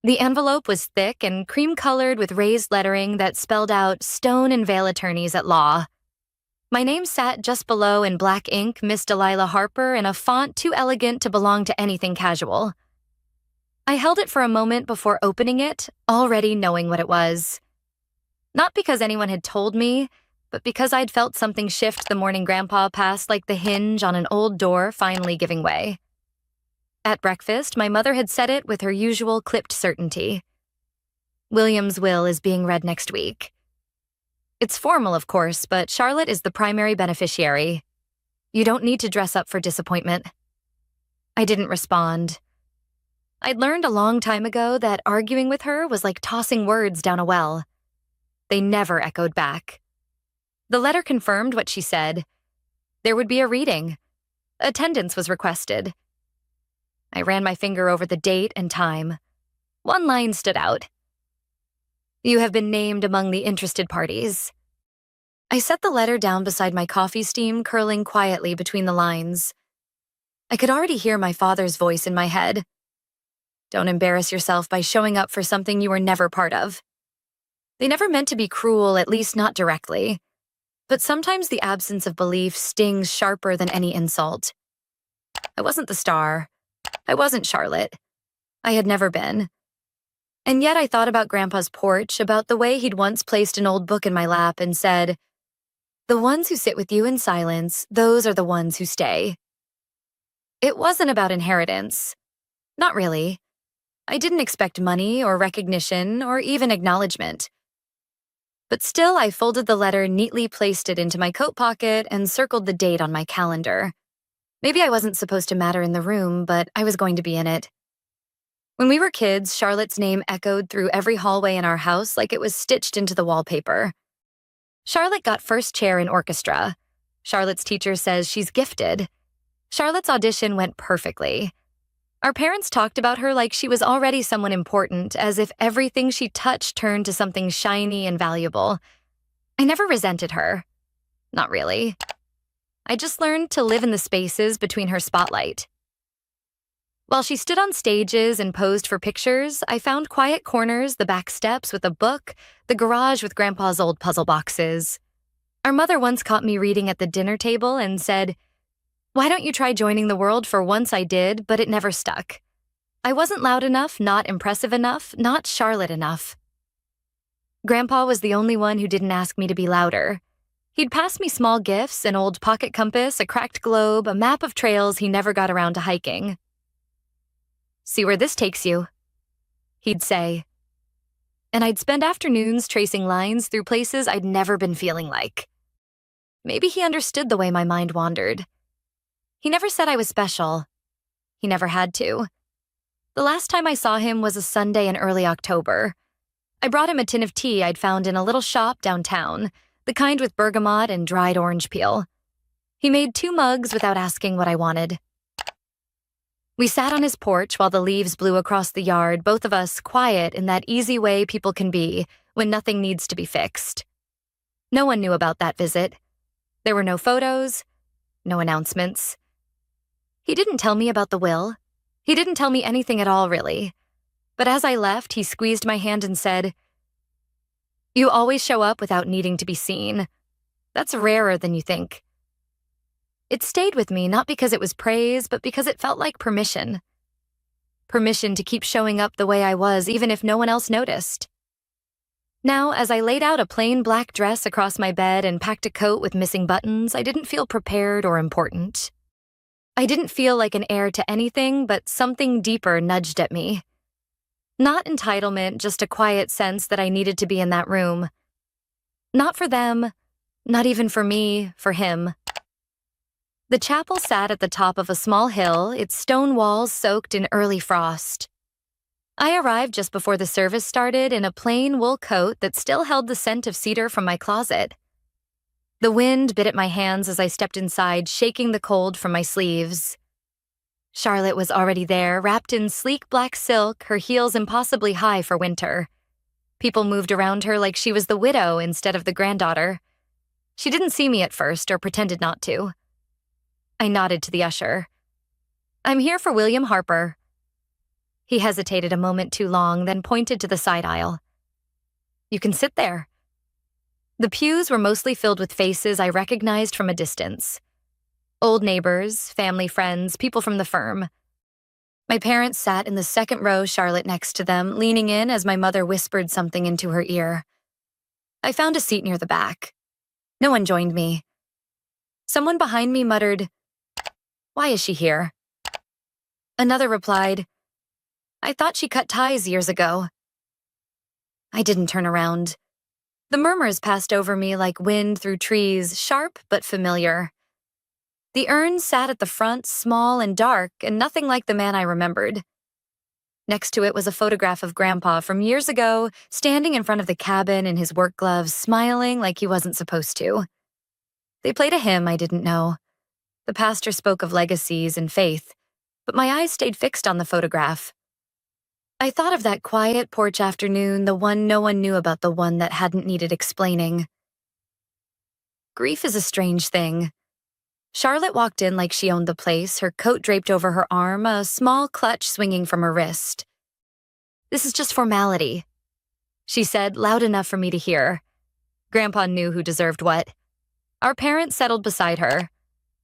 The envelope was thick and cream-colored with raised lettering that spelled out Stone and Vale Attorneys at Law. My name sat just below in black ink, Miss Delilah Harper, in a font too elegant to belong to anything casual. I held it for a moment before opening it, already knowing what it was. Not because anyone had told me, but because I'd felt something shift the morning Grandpa passed like the hinge on an old door finally giving way. At breakfast, my mother had said it with her usual clipped certainty. William's will is being read next week. It's formal, of course, but Charlotte is the primary beneficiary. You don't need to dress up for disappointment. I didn't respond. I'd learned a long time ago that arguing with her was like tossing words down a well. They never echoed back. The letter confirmed what she said. There would be a reading. Attendance was requested. I ran my finger over the date and time. One line stood out. You have been named among the interested parties. I set the letter down beside my coffee steam curling quietly between the lines. I could already hear my father's voice in my head. Don't embarrass yourself by showing up for something you were never part of. They never meant to be cruel, at least not directly. But sometimes the absence of belief stings sharper than any insult. I wasn't the star. I wasn't Charlotte. I had never been. And yet I thought about Grandpa's porch, about the way he'd once placed an old book in my lap and said, "The ones who sit with you in silence, those are the ones who stay." It wasn't about inheritance. Not really. I didn't expect money or recognition or even acknowledgement. But still, I folded the letter, neatly placed it into my coat pocket, and circled the date on my calendar. Maybe I wasn't supposed to matter in the room, but I was going to be in it. When we were kids, Charlotte's name echoed through every hallway in our house like it was stitched into the wallpaper. Charlotte got first chair in orchestra. Charlotte's teacher says she's gifted. Charlotte's audition went perfectly. Our parents talked about her like she was already someone important, as if everything she touched turned to something shiny and valuable. I never resented her. Not really. I just learned to live in the spaces between her spotlight. While she stood on stages and posed for pictures, I found quiet corners, the back steps with a book, the garage with Grandpa's old puzzle boxes. Our mother once caught me reading at the dinner table and said, "Why don't you try joining the world? For once I did, but it never stuck." I wasn't loud enough, not impressive enough, not Charlotte enough. Grandpa was the only one who didn't ask me to be louder. He'd pass me small gifts, an old pocket compass, a cracked globe, a map of trails he never got around to hiking. "See where this takes you," he'd say. And I'd spend afternoons tracing lines through places I'd never been feeling like. Maybe he understood the way my mind wandered. He never said I was special. He never had to. The last time I saw him was a Sunday in early October. I brought him a tin of tea I'd found in a little shop downtown, the kind with bergamot and dried orange peel. He made 2 mugs without asking what I wanted. We sat on his porch while the leaves blew across the yard, both of us quiet in that easy way people can be when nothing needs to be fixed. No one knew about that visit. There were no photos, no announcements. He didn't tell me about the will. He didn't tell me anything at all, really. But as I left, he squeezed my hand and said, "You always show up without needing to be seen. That's rarer than you think." It stayed with me not because it was praise, but because it felt like permission. Permission to keep showing up the way I was, even if no one else noticed. Now, as I laid out a plain black dress across my bed and packed a coat with missing buttons, I didn't feel prepared or important. I didn't feel like an heir to anything, but something deeper nudged at me. Not entitlement, just a quiet sense that I needed to be in that room. Not for them, not even for me, for him. The chapel sat at the top of a small hill, its stone walls soaked in early frost. I arrived just before the service started in a plain wool coat that still held the scent of cedar from my closet. The wind bit at my hands as I stepped inside, shaking the cold from my sleeves. Charlotte was already there, wrapped in sleek black silk, her heels impossibly high for winter. People moved around her like she was the widow instead of the granddaughter. She didn't see me at first, or pretended not to. I nodded to the usher. "I'm here for William Harper." He hesitated a moment too long, then pointed to the side aisle. You can sit there. The pews were mostly filled with faces I recognized from a distance. Old neighbors, family friends, people from the firm. My parents sat in the second row, Charlotte next to them, leaning in as my mother whispered something into her ear. I found a seat near the back. No one joined me. Someone behind me muttered, "Why is she here?" Another replied, "I thought she cut ties years ago." I didn't turn around. The murmurs passed over me like wind through trees, sharp but familiar. The urn sat at the front, small and dark, and nothing like the man I remembered. Next to it was a photograph of Grandpa from years ago, standing in front of the cabin in his work gloves, smiling like he wasn't supposed to. They played a hymn I didn't know. The pastor spoke of legacies and faith, but my eyes stayed fixed on the photograph. I thought of that quiet porch afternoon, the one no one knew about, the one that hadn't needed explaining. Grief is a strange thing. Charlotte walked in like she owned the place, her coat draped over her arm, a small clutch swinging from her wrist. "This is just formality," she said, loud enough for me to hear. Grandpa knew who deserved what. Our parents settled beside her.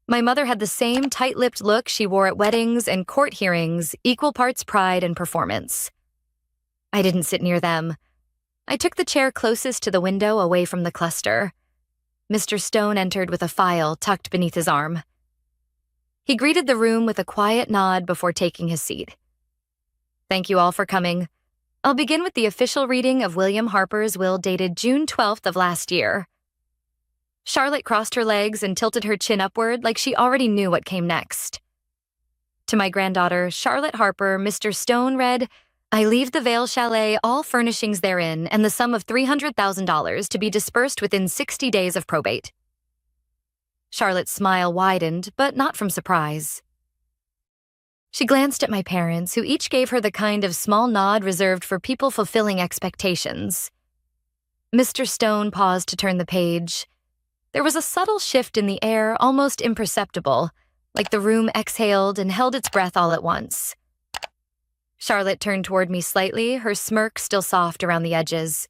My mother had the same tight-lipped look she wore at weddings and court hearings, equal parts pride and performance. I didn't sit near them. I took the chair closest to the window, away from the cluster. Mr. Stone entered with a file tucked beneath his arm. He greeted the room with a quiet nod before taking his seat. "Thank you all for coming. I'll begin with the official reading of William Harper's will dated June 12th of last year." Charlotte crossed her legs and tilted her chin upward like she already knew what came next. To my granddaughter, Charlotte Harper, Mr. Stone read, "I leave the Vale Chalet, all furnishings therein, and the sum of $300,000 to be dispersed within 60 days of probate." Charlotte's smile widened, but not from surprise. She glanced at my parents, who each gave her the kind of small nod reserved for people fulfilling expectations. Mr. Stone paused to turn the page. There was a subtle shift in the air, almost imperceptible, like the room exhaled and held its breath all at once. Charlotte turned toward me slightly, her smirk still soft around the edges.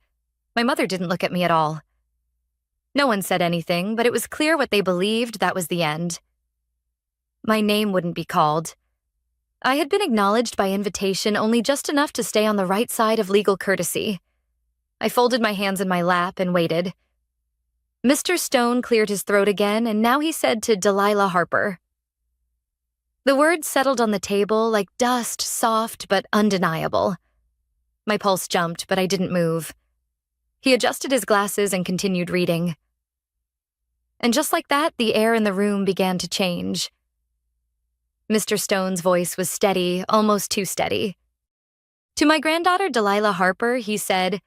My mother didn't look at me at all. No one said anything, but it was clear what they believed that was the end. My name wouldn't be called. I had been acknowledged by invitation only just enough to stay on the right side of legal courtesy. I folded my hands in my lap and waited. Mr. Stone cleared his throat again, and now he said to Delilah Harper. The words settled on the table like dust, soft but undeniable. My pulse jumped, but I didn't move. He adjusted his glasses and continued reading. And just like that, the air in the room began to change. Mr. Stone's voice was steady, almost too steady. To my granddaughter Delilah Harper, he said,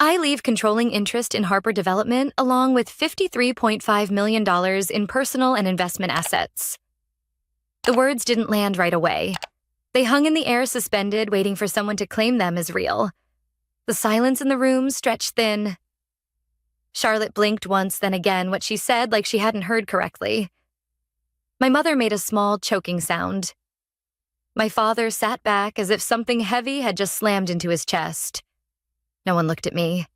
"I leave controlling interest in Harper Development along with $53.5 million in personal and investment assets." The words didn't land right away. They hung in the air suspended, waiting for someone to claim them as real. The silence in the room stretched thin. Charlotte blinked once, then again, what she said like she hadn't heard correctly. My mother made a small, choking sound. My father sat back as if something heavy had just slammed into his chest. No one looked at me.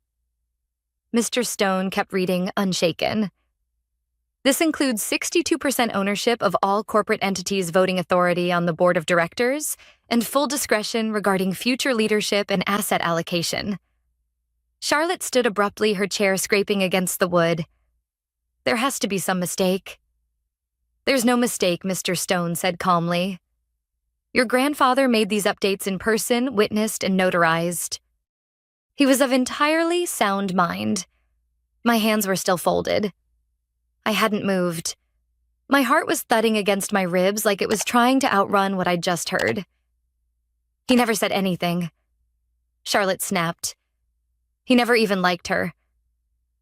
Mr. Stone kept reading, unshaken. "This includes 62% ownership of all corporate entities' voting authority on the board of directors and full discretion regarding future leadership and asset allocation." Charlotte stood abruptly, her chair scraping against the wood. "There has to be some mistake." "There's no mistake," Mr. Stone said calmly. "Your grandfather made these updates in person, witnessed, and notarized. He was of entirely sound mind." My hands were still folded. I hadn't moved. My heart was thudding against my ribs like it was trying to outrun what I'd just heard. "He never said anything." Charlotte snapped. "He never even liked her.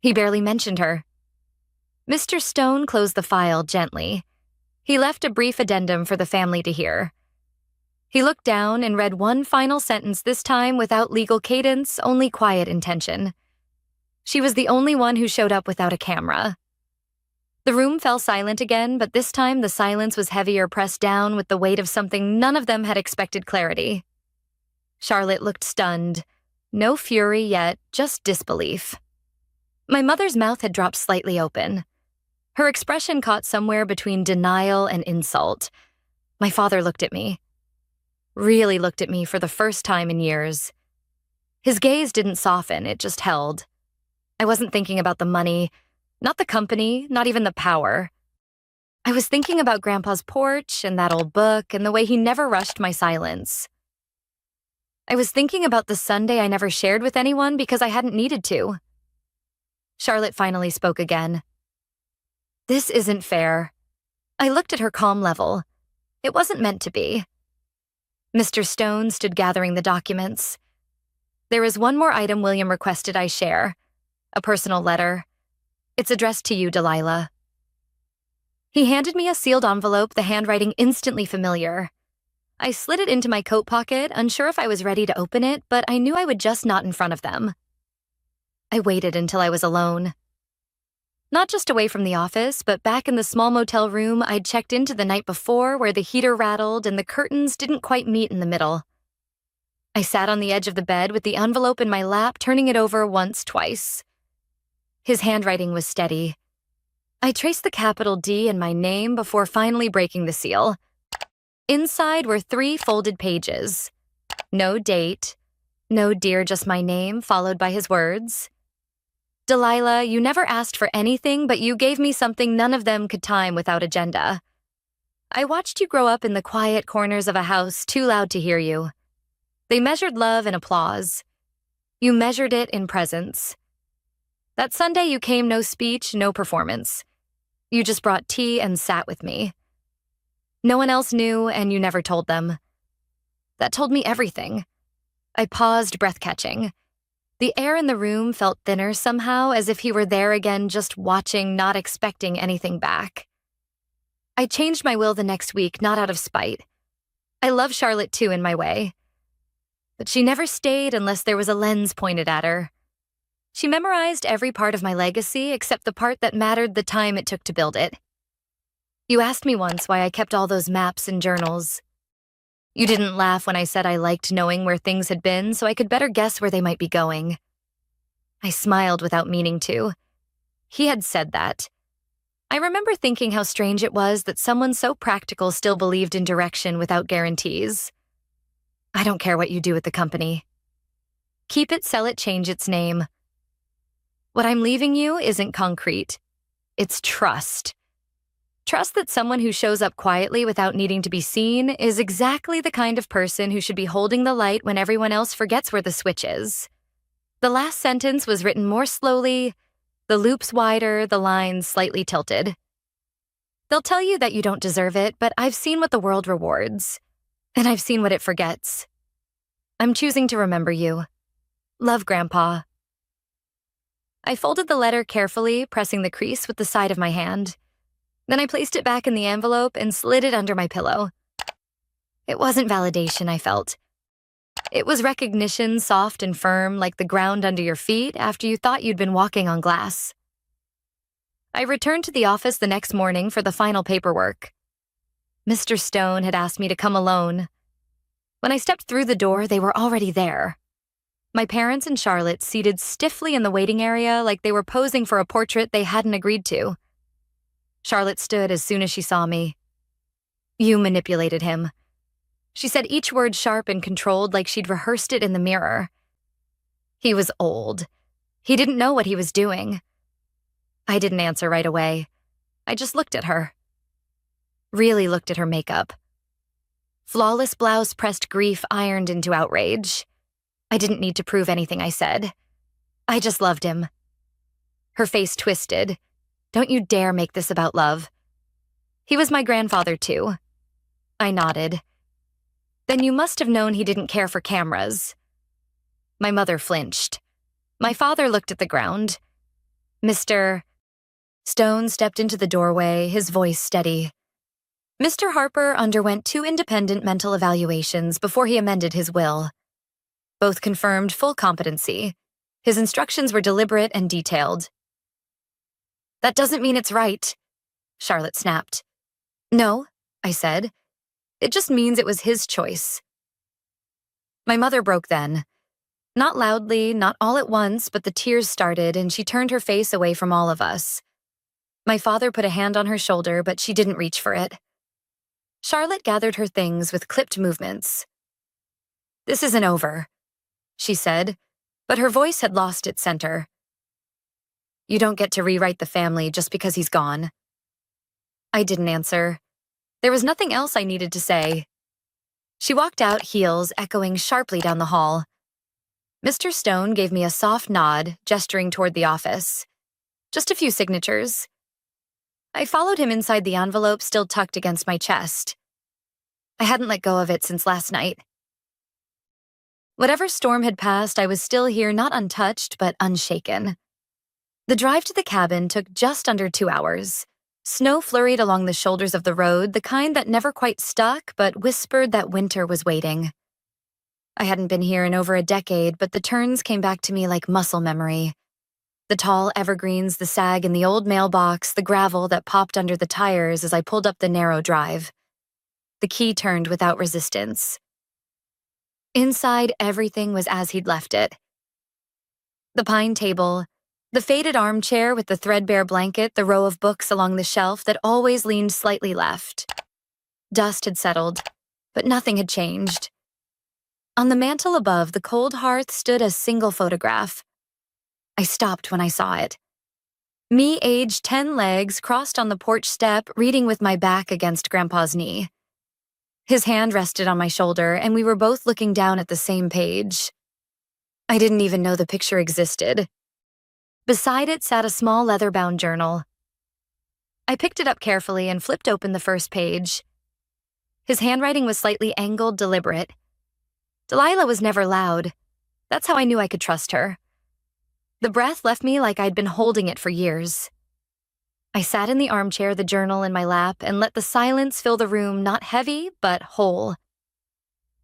He barely mentioned her." Mr. Stone closed the file gently. He left a brief addendum for the family to hear. He looked down and read one final sentence, this time without legal cadence, only quiet intention. She was the only one who showed up without a camera. The room fell silent again, but this time the silence was heavier, pressed down with the weight of something none of them had expected: clarity. Charlotte looked stunned. No fury yet, just disbelief. My mother's mouth had dropped slightly open. Her expression caught somewhere between denial and insult. My father looked at me. Really looked at me for the first time in years. His gaze didn't soften, it just held. I wasn't thinking about the money, not the company, not even the power. I was thinking about Grandpa's porch and that old book and the way he never rushed my silence. I was thinking about the Sunday I never shared with anyone because I hadn't needed to. Charlotte finally spoke again. This isn't fair. I looked at her calm level. It wasn't meant to be. Mr. Stone stood gathering the documents. There is one more item William requested I share. A personal letter. It's addressed to you, Delilah. He handed me a sealed envelope, the handwriting instantly familiar. I slid it into my coat pocket, unsure if I was ready to open it, but I knew I would just not in front of them. I waited until I was alone. Not just away from the office, but back in the small motel room I'd checked into the night before where the heater rattled and the curtains didn't quite meet in the middle. I sat on the edge of the bed with the envelope in my lap, turning it over once, twice. His handwriting was steady. I traced the capital D in my name before finally breaking the seal. Inside were 3 folded pages. No date. No dear, just my name, followed by his words. Delilah, you never asked for anything, but you gave me something none of them could time without agenda. I watched you grow up in the quiet corners of a house too loud to hear you. They measured love in applause. You measured it in presence. That Sunday you came no speech, no performance. You just brought tea and sat with me. No one else knew, and you never told them. That told me everything. I paused, breath-catching. The air in the room felt thinner somehow, as if he were there again, just watching, not expecting anything back. I changed my will the next week, not out of spite. I love Charlotte too in my way. But she never stayed unless there was a lens pointed at her. She memorized every part of my legacy except the part that mattered the time it took to build it. You asked me once why I kept all those maps and journals. You didn't laugh when I said I liked knowing where things had been so I could better guess where they might be going. I smiled without meaning to. He had said that. I remember thinking how strange it was that someone so practical still believed in direction without guarantees. I don't care what you do with the company. Keep it, sell it, change its name. What I'm leaving you isn't concrete. It's trust. Trust that someone who shows up quietly without needing to be seen is exactly the kind of person who should be holding the light when everyone else forgets where the switch is. The last sentence was written more slowly, the loops wider, the lines slightly tilted. They'll tell you that you don't deserve it, but I've seen what the world rewards, and I've seen what it forgets. I'm choosing to remember you. Love, Grandpa. I folded the letter carefully, pressing the crease with the side of my hand. Then I placed it back in the envelope and slid it under my pillow. It wasn't validation, I felt. It was recognition, soft and firm, like the ground under your feet after you thought you'd been walking on glass. I returned to the office the next morning for the final paperwork. Mr. Stone had asked me to come alone. When I stepped through the door, they were already there. My parents and Charlotte seated stiffly in the waiting area like they were posing for a portrait they hadn't agreed to. Charlotte stood as soon as she saw me. You manipulated him. She said each word sharp and controlled like she'd rehearsed it in the mirror. He was old. He didn't know what he was doing. I didn't answer right away. I just looked at her. Really looked at her makeup. Flawless blouse pressed grief ironed into outrage. I didn't need to prove anything I said. I just loved him. Her face twisted. Don't you dare make this about love. He was my grandfather, too. I nodded. Then you must have known he didn't care for cameras. My mother flinched. My father looked at the ground. Mr. Stone stepped into the doorway, his voice steady. Mr. Harper underwent 2 independent mental evaluations before he amended his will. Both confirmed full competency. His instructions were deliberate and detailed. That doesn't mean it's right, Charlotte snapped. No, I said. It just means it was his choice. My mother broke then. Not loudly, not all at once, but the tears started and she turned her face away from all of us. My father put a hand on her shoulder, but she didn't reach for it. Charlotte gathered her things with clipped movements. "This isn't over," she said, but her voice had lost its center. "You don't get to rewrite the family just because he's gone." I didn't answer. There was nothing else I needed to say. She walked out, heels echoing sharply down the hall. Mr. Stone gave me a soft nod, gesturing toward the office. Just a few signatures. I followed him inside the envelope still tucked against my chest. I hadn't let go of it since last night. Whatever storm had passed, I was still here, not untouched, but unshaken. The drive to the cabin took just under 2 hours. Snow flurried along the shoulders of the road, the kind that never quite stuck, but whispered that winter was waiting. I hadn't been here in over a decade, but the turns came back to me like muscle memory. The tall evergreens, the sag in the old mailbox, the gravel that popped under the tires as I pulled up the narrow drive. The key turned without resistance. Inside, everything was as he'd left it. The pine table, the faded armchair with the threadbare blanket, the row of books along the shelf that always leaned slightly left. Dust had settled, but nothing had changed. On the mantel above the cold hearth stood a single photograph. I stopped when I saw it. Me, aged 10 legs, crossed on the porch step, reading with my back against Grandpa's knee. His hand rested on my shoulder, and we were both looking down at the same page. I didn't even know the picture existed. Beside it sat a small leather-bound journal. I picked it up carefully and flipped open the first page. His handwriting was slightly angled, deliberate. Delilah was never loud. That's how I knew I could trust her. The breath left me like I'd been holding it for years. I sat in the armchair, the journal in my lap, and let the silence fill the room, not heavy, but whole.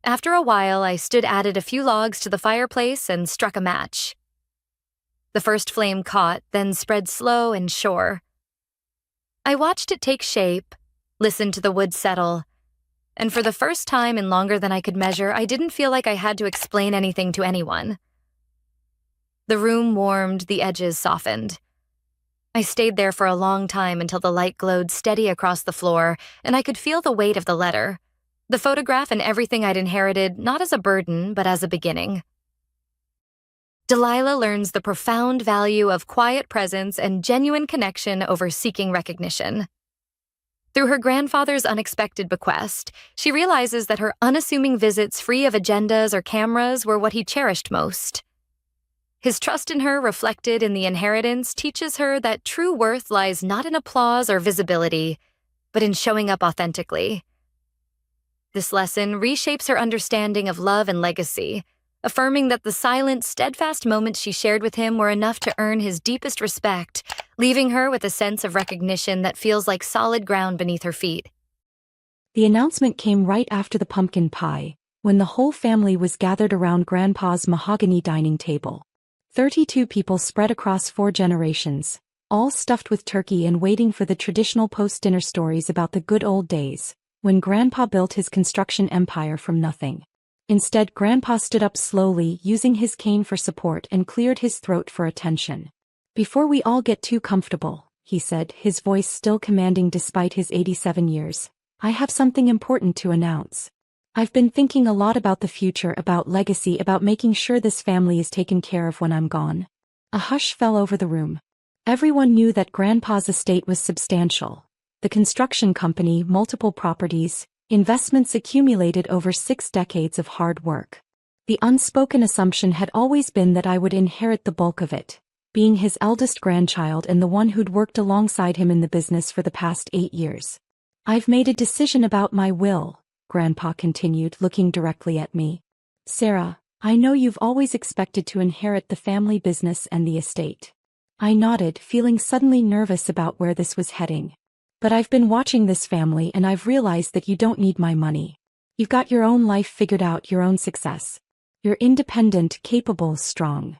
After a while, I added a few logs to the fireplace and struck a match. The first flame caught, then spread slow and sure. I watched it take shape, listened to the wood settle, and for the first time in longer than I could measure, I didn't feel like I had to explain anything to anyone. The room warmed, the edges softened. I stayed there for a long time until the light glowed steady across the floor, and I could feel the weight of the letter, the photograph and everything I'd inherited, not as a burden, but as a beginning. Delilah learns the profound value of quiet presence and genuine connection over seeking recognition. Through her grandfather's unexpected bequest, she realizes that her unassuming visits free of agendas or cameras were what he cherished most. His trust in her, reflected in the inheritance, teaches her that true worth lies not in applause or visibility, but in showing up authentically. This lesson reshapes her understanding of love and legacy, affirming that the silent, steadfast moments she shared with him were enough to earn his deepest respect, leaving her with a sense of recognition that feels like solid ground beneath her feet. The announcement came right after the pumpkin pie, when the whole family was gathered around Grandpa's mahogany dining table. 32 people spread across 4 generations, all stuffed with turkey and waiting for the traditional post-dinner stories about the good old days, when Grandpa built his construction empire from nothing. Instead, Grandpa stood up slowly, using his cane for support, and cleared his throat for attention. "Before we all get too comfortable," he said, his voice still commanding despite his 87 years, "I have something important to announce. I've been thinking a lot about the future, about legacy, about making sure this family is taken care of when I'm gone." A hush fell over the room. Everyone knew that Grandpa's estate was substantial. The construction company, multiple properties, investments accumulated over 6 decades of hard work. The unspoken assumption had always been that I would inherit the bulk of it, being his eldest grandchild and the one who'd worked alongside him in the business for the past 8 years. "I've made a decision about my will," Grandpa continued, looking directly at me. "Sarah, I know you've always expected to inherit the family business and the estate." I nodded, feeling suddenly nervous about where this was heading. "But I've been watching this family and I've realized that you don't need my money. You've got your own life figured out, your own success. You're independent, capable, strong."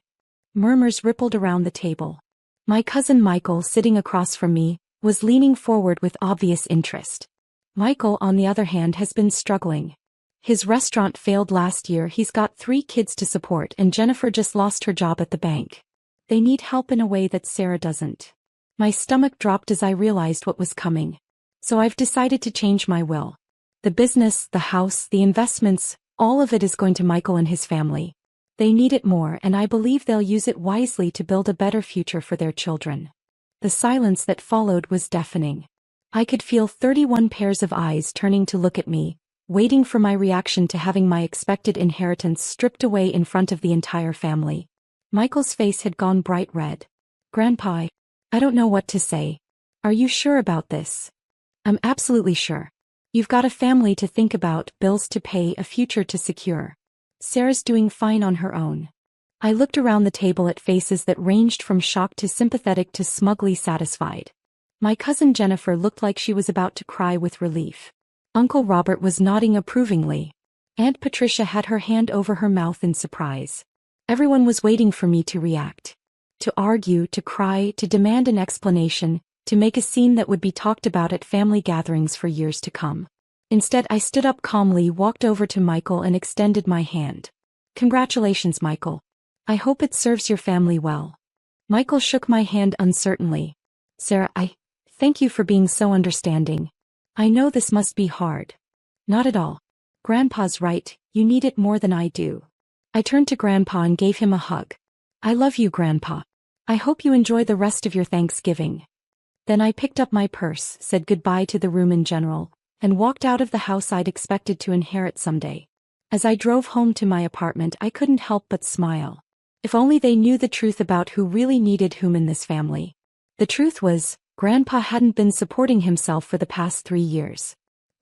Murmurs rippled around the table. My cousin Michael, sitting across from me, was leaning forward with obvious interest. Michael, on the other hand, has been struggling. His restaurant failed last year, he's got 3 kids to support, and Jennifer just lost her job at the bank. They need help in a way that Sarah doesn't. My stomach dropped as I realized what was coming. So I've decided to change my will. The business, the house, the investments, all of it is going to Michael and his family. They need it more, and I believe they'll use it wisely to build a better future for their children. The silence that followed was deafening. I could feel 31 pairs of eyes turning to look at me, waiting for my reaction to having my expected inheritance stripped away in front of the entire family. Michael's face had gone bright red. "Grandpa, I don't know what to say. Are you sure about this?" "I'm absolutely sure. You've got a family to think about, bills to pay, a future to secure. Sarah's doing fine on her own." I looked around the table at faces that ranged from shocked to sympathetic to smugly satisfied. My cousin Jennifer looked like she was about to cry with relief. Uncle Robert was nodding approvingly. Aunt Patricia had her hand over her mouth in surprise. Everyone was waiting for me to react. To argue, to cry, to demand an explanation, to make a scene that would be talked about at family gatherings for years to come. Instead, I stood up calmly, walked over to Michael, and extended my hand. "Congratulations, Michael. I hope it serves your family well." Michael shook my hand uncertainly. "Sarah, thank you for being so understanding. I know this must be hard." "Not at all. Grandpa's right, you need it more than I do." I turned to Grandpa and gave him a hug. "I love you, Grandpa. I hope you enjoy the rest of your Thanksgiving." Then I picked up my purse, said goodbye to the room in general, and walked out of the house I'd expected to inherit someday. As I drove home to my apartment, I couldn't help but smile. If only they knew the truth about who really needed whom in this family. The truth was, Grandpa hadn't been supporting himself for the past 3 years.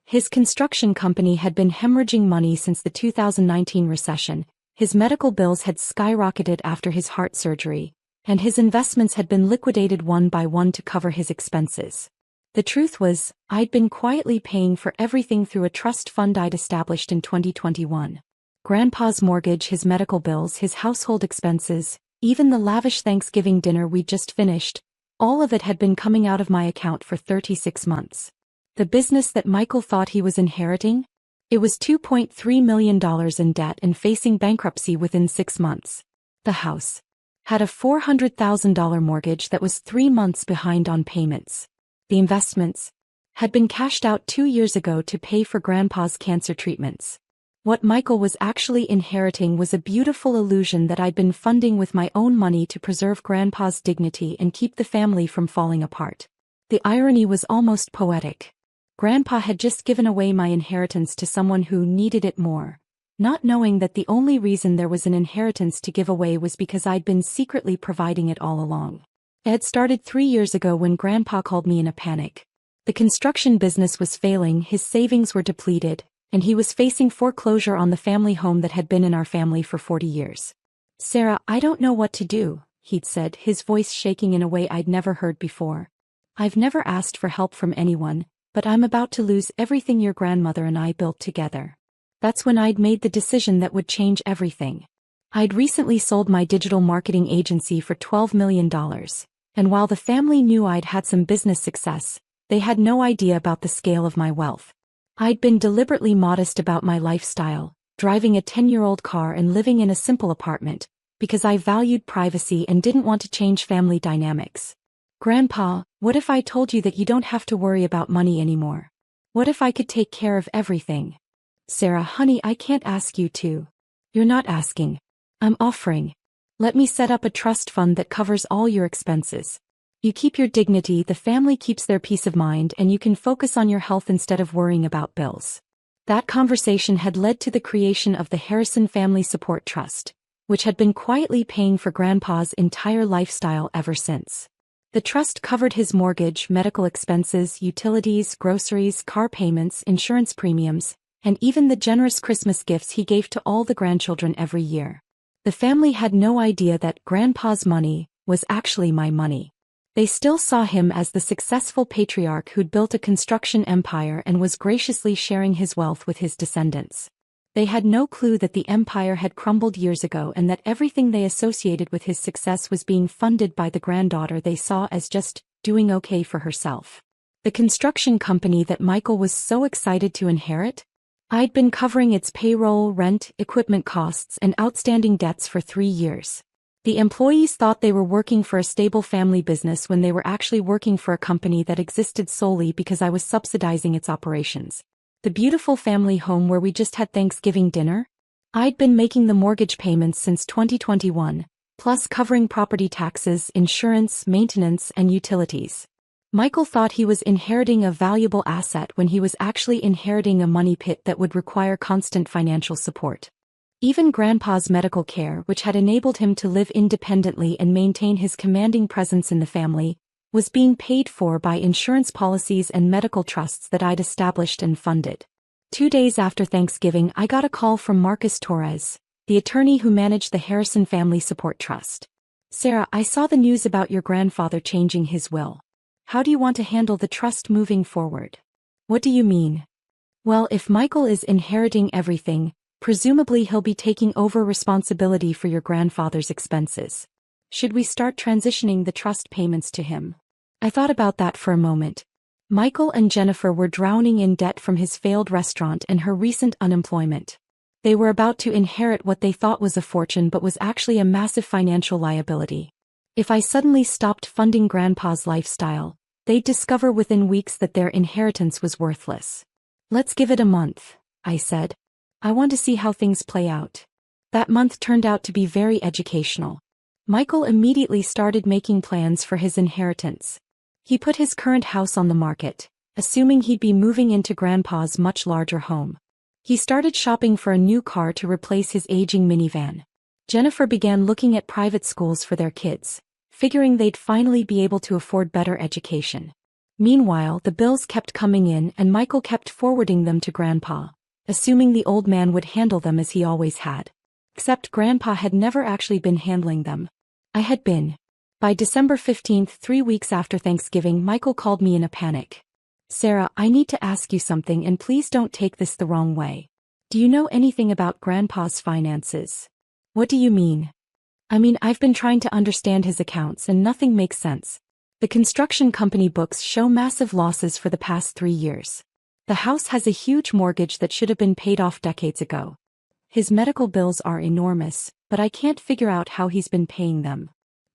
His construction company had been hemorrhaging money since the 2019 recession, his medical bills had skyrocketed after his heart surgery, and his investments had been liquidated one by one to cover his expenses. The truth was, I'd been quietly paying for everything through a trust fund I'd established in 2021. Grandpa's mortgage, his medical bills, his household expenses, even the lavish Thanksgiving dinner we'd just finished, all of it had been coming out of my account for 36 months. The business that Michael thought he was inheriting? It was $2.3 million in debt and facing bankruptcy within 6 months. The house had a $400,000 mortgage that was 3 months behind on payments. The investments had been cashed out 2 years ago to pay for Grandpa's cancer treatments. What Michael was actually inheriting was a beautiful illusion that I'd been funding with my own money to preserve Grandpa's dignity and keep the family from falling apart. The irony was almost poetic. Grandpa had just given away my inheritance to someone who needed it more, not knowing that the only reason there was an inheritance to give away was because I'd been secretly providing it all along. It had started 3 years ago when Grandpa called me in a panic. The construction business was failing, his savings were depleted, and he was facing foreclosure on the family home that had been in our family for 40 years. "Sarah, I don't know what to do," he'd said, his voice shaking in a way I'd never heard before. "I've never asked for help from anyone, but I'm about to lose everything your grandmother and I built together." That's when I'd made the decision that would change everything. I'd recently sold my digital marketing agency for $12 million. And while the family knew I'd had some business success, they had no idea about the scale of my wealth. I'd been deliberately modest about my lifestyle, driving a 10-year-old car and living in a simple apartment, because I valued privacy and didn't want to change family dynamics. "Grandpa, what if I told you that you don't have to worry about money anymore? What if I could take care of everything?" "Sarah, honey, I can't ask you to." "You're not asking. I'm offering. Let me set up a trust fund that covers all your expenses. You keep your dignity, the family keeps their peace of mind, and you can focus on your health instead of worrying about bills." That conversation had led to the creation of the Harrison Family Support Trust, which had been quietly paying for Grandpa's entire lifestyle ever since. The trust covered his mortgage, medical expenses, utilities, groceries, car payments, insurance premiums, and even the generous Christmas gifts he gave to all the grandchildren every year. The family had no idea that Grandpa's money was actually my money. They still saw him as the successful patriarch who'd built a construction empire and was graciously sharing his wealth with his descendants. They had no clue that the empire had crumbled years ago and that everything they associated with his success was being funded by the granddaughter they saw as just doing okay for herself. The construction company that Michael was so excited to inherit? I'd been covering its payroll, rent, equipment costs, and outstanding debts for 3 years. The employees thought they were working for a stable family business when they were actually working for a company that existed solely because I was subsidizing its operations. The beautiful family home where we just had Thanksgiving dinner? I'd been making the mortgage payments since 2021, plus covering property taxes, insurance, maintenance, and utilities. Michael thought he was inheriting a valuable asset when he was actually inheriting a money pit that would require constant financial support. Even Grandpa's medical care, which had enabled him to live independently and maintain his commanding presence in the family, was being paid for by insurance policies and medical trusts that I'd established and funded. 2 days after Thanksgiving, I got a call from Marcus Torres, the attorney who managed the Harrison Family Support Trust. "Sarah, I saw the news about your grandfather changing his will. How do you want to handle the trust moving forward?" "What do you mean?" "Well, if Michael is inheriting everything, presumably he'll be taking over responsibility for your grandfather's expenses. Should we start transitioning the trust payments to him?" I thought about that for a moment. Michael and Jennifer were drowning in debt from his failed restaurant and her recent unemployment. They were about to inherit what they thought was a fortune but was actually a massive financial liability. If I suddenly stopped funding Grandpa's lifestyle, they'd discover within weeks that their inheritance was worthless. "Let's give it a month," I said. "I want to see how things play out." That month turned out to be very educational. Michael immediately started making plans for his inheritance. He put his current house on the market, assuming he'd be moving into Grandpa's much larger home. He started shopping for a new car to replace his aging minivan. Jennifer began looking at private schools for their kids, figuring they'd finally be able to afford better education. Meanwhile, the bills kept coming in and Michael kept forwarding them to Grandpa, assuming the old man would handle them as he always had. Except Grandpa had never actually been handling them. I had been. By December 15th, 3 weeks after Thanksgiving, Michael called me in a panic. "Sarah, I need to ask you something and please don't take this the wrong way. Do you know anything about Grandpa's finances?" "What do you mean?" "I mean, I've been trying to understand his accounts and nothing makes sense. The construction company books show massive losses for the past 3 years. The house has a huge mortgage that should have been paid off decades ago. His medical bills are enormous, but I can't figure out how he's been paying them."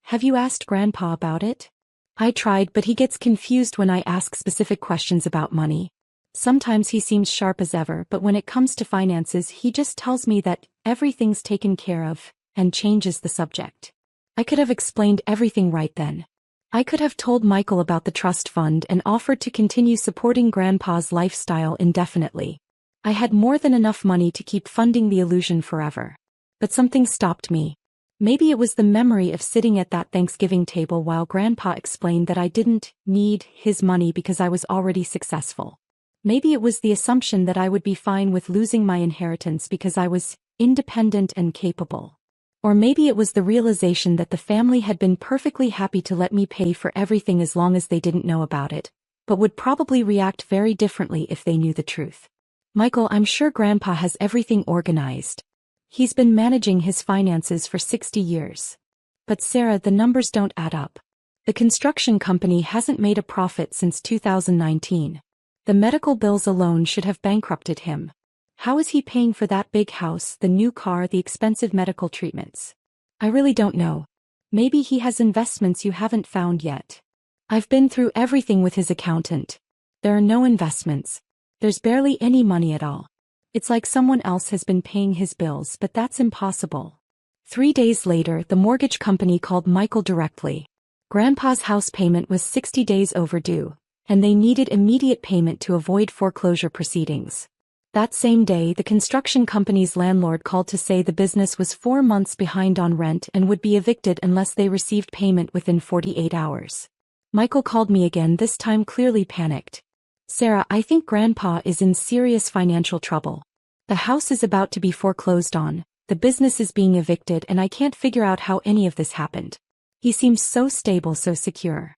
"Have you asked Grandpa about it?" "I tried, but he gets confused when I ask specific questions about money. Sometimes he seems sharp as ever, but when it comes to finances he just tells me that everything's taken care of, and changes the subject." I could have explained everything right then. I could have told Michael about the trust fund and offered to continue supporting Grandpa's lifestyle indefinitely. I had more than enough money to keep funding the illusion forever. But something stopped me. Maybe it was the memory of sitting at that Thanksgiving table while Grandpa explained that I didn't need his money because I was already successful. Maybe it was the assumption that I would be fine with losing my inheritance because I was independent and capable. Or maybe it was the realization that the family had been perfectly happy to let me pay for everything as long as they didn't know about it, but would probably react very differently if they knew the truth. "Michael, I'm sure Grandpa has everything organized. He's been managing his finances for 60 years. But Sarah, the numbers don't add up. The construction company hasn't made a profit since 2019. The medical bills alone should have bankrupted him. How is he paying for that big house, the new car, the expensive medical treatments? I really don't know. Maybe he has investments you haven't found yet." I've been through everything with his accountant. There are no investments. There's barely any money at all. It's like someone else has been paying his bills, but that's impossible. 3 days later, the mortgage company called Michael directly. Grandpa's house payment was 60 days overdue, and they needed immediate payment to avoid foreclosure proceedings. That same day, the construction company's landlord called to say the business was 4 months behind on rent and would be evicted unless they received payment within 48 hours. Michael called me again, this time clearly panicked. "Sarah, I think Grandpa is in serious financial trouble. The house is about to be foreclosed on, the business is being evicted, and I can't figure out how any of this happened. He seems so stable, so secure."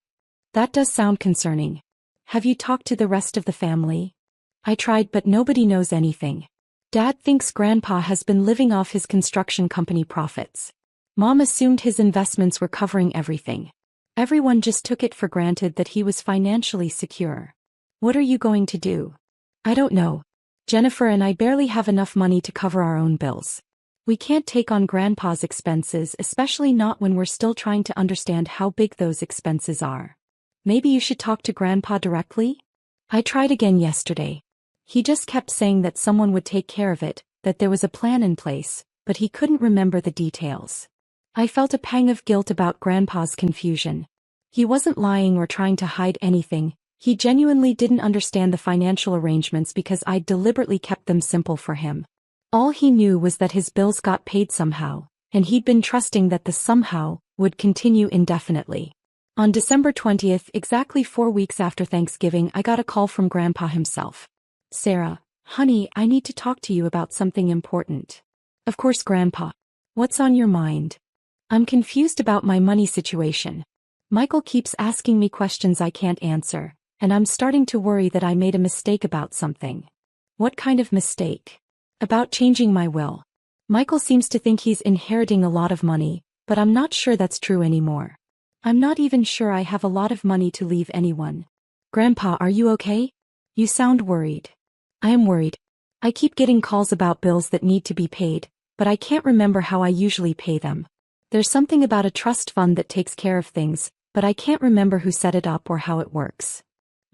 "That does sound concerning. Have you talked to the rest of the family?" "I tried, but nobody knows anything. Dad thinks Grandpa has been living off his construction company profits. Mom assumed his investments were covering everything. Everyone just took it for granted that he was financially secure. What are you going to do?" "I don't know. Jennifer and I barely have enough money to cover our own bills. We can't take on Grandpa's expenses, especially not when we're still trying to understand how big those expenses are. Maybe you should talk to Grandpa directly? I tried again yesterday. He just kept saying that someone would take care of it, that there was a plan in place, but he couldn't remember the details. I felt a pang of guilt about Grandpa's confusion. He wasn't lying or trying to hide anything. He genuinely didn't understand the financial arrangements because I deliberately kept them simple for him. All he knew was that his bills got paid somehow, and he'd been trusting that the somehow would continue indefinitely. On December 20th, exactly 4 weeks after Thanksgiving, I got a call from Grandpa himself. "Sarah, honey, I need to talk to you about something important." "Of course, Grandpa. What's on your mind?" "I'm confused about my money situation. Michael keeps asking me questions I can't answer, and I'm starting to worry that I made a mistake about something." "What kind of mistake?" "About changing my will. Michael seems to think he's inheriting a lot of money, but I'm not sure that's true anymore. I'm not even sure I have a lot of money to leave anyone." "Grandpa, are you okay? You sound worried." "I am worried. I keep getting calls about bills that need to be paid, but I can't remember how I usually pay them. There's something about a trust fund that takes care of things, but I can't remember who set it up or how it works."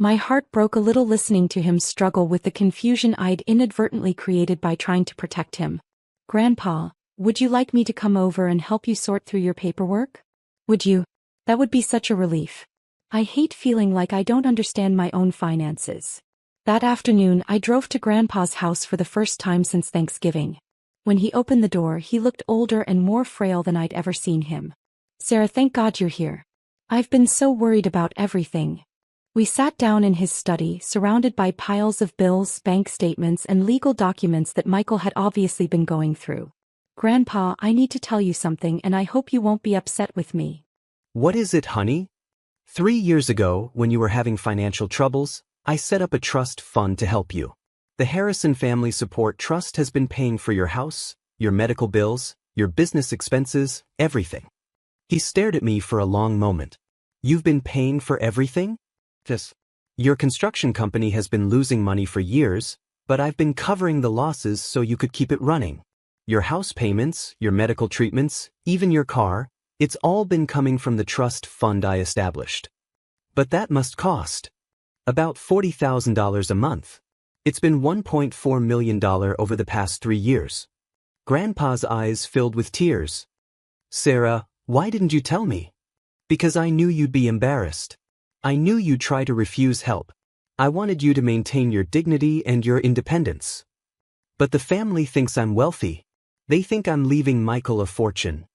My heart broke a little listening to him struggle with the confusion I'd inadvertently created by trying to protect him. "Grandpa, would you like me to come over and help you sort through your paperwork? Would you? That would be such a relief. I hate feeling like I don't understand my own finances." That afternoon, I drove to Grandpa's house for the first time since Thanksgiving. When he opened the door, he looked older and more frail than I'd ever seen him. "Sarah, thank God you're here. I've been so worried about everything." We sat down in his study, surrounded by piles of bills, bank statements, and legal documents that Michael had obviously been going through. "Grandpa, I need to tell you something, and I hope you won't be upset with me." "What is it, honey?" 3 years ago, when you were having financial troubles, I set up a trust fund to help you. The Harrison Family Support Trust has been paying for your house, your medical bills, your business expenses, everything. He stared at me for a long moment. "You've been paying for everything?" "Yes. Your construction company has been losing money for years, but I've been covering the losses so you could keep it running. Your house payments, your medical treatments, even your car, it's all been coming from the trust fund I established. But that must cost about $40,000 a month. It's been $1.4 million over the past 3 years. Grandpa's eyes filled with tears. "Sarah, why didn't you tell me?" "Because I knew you'd be embarrassed. I knew you'd try to refuse help. I wanted you to maintain your dignity and your independence. But the family thinks I'm wealthy. They think I'm leaving Michael a fortune."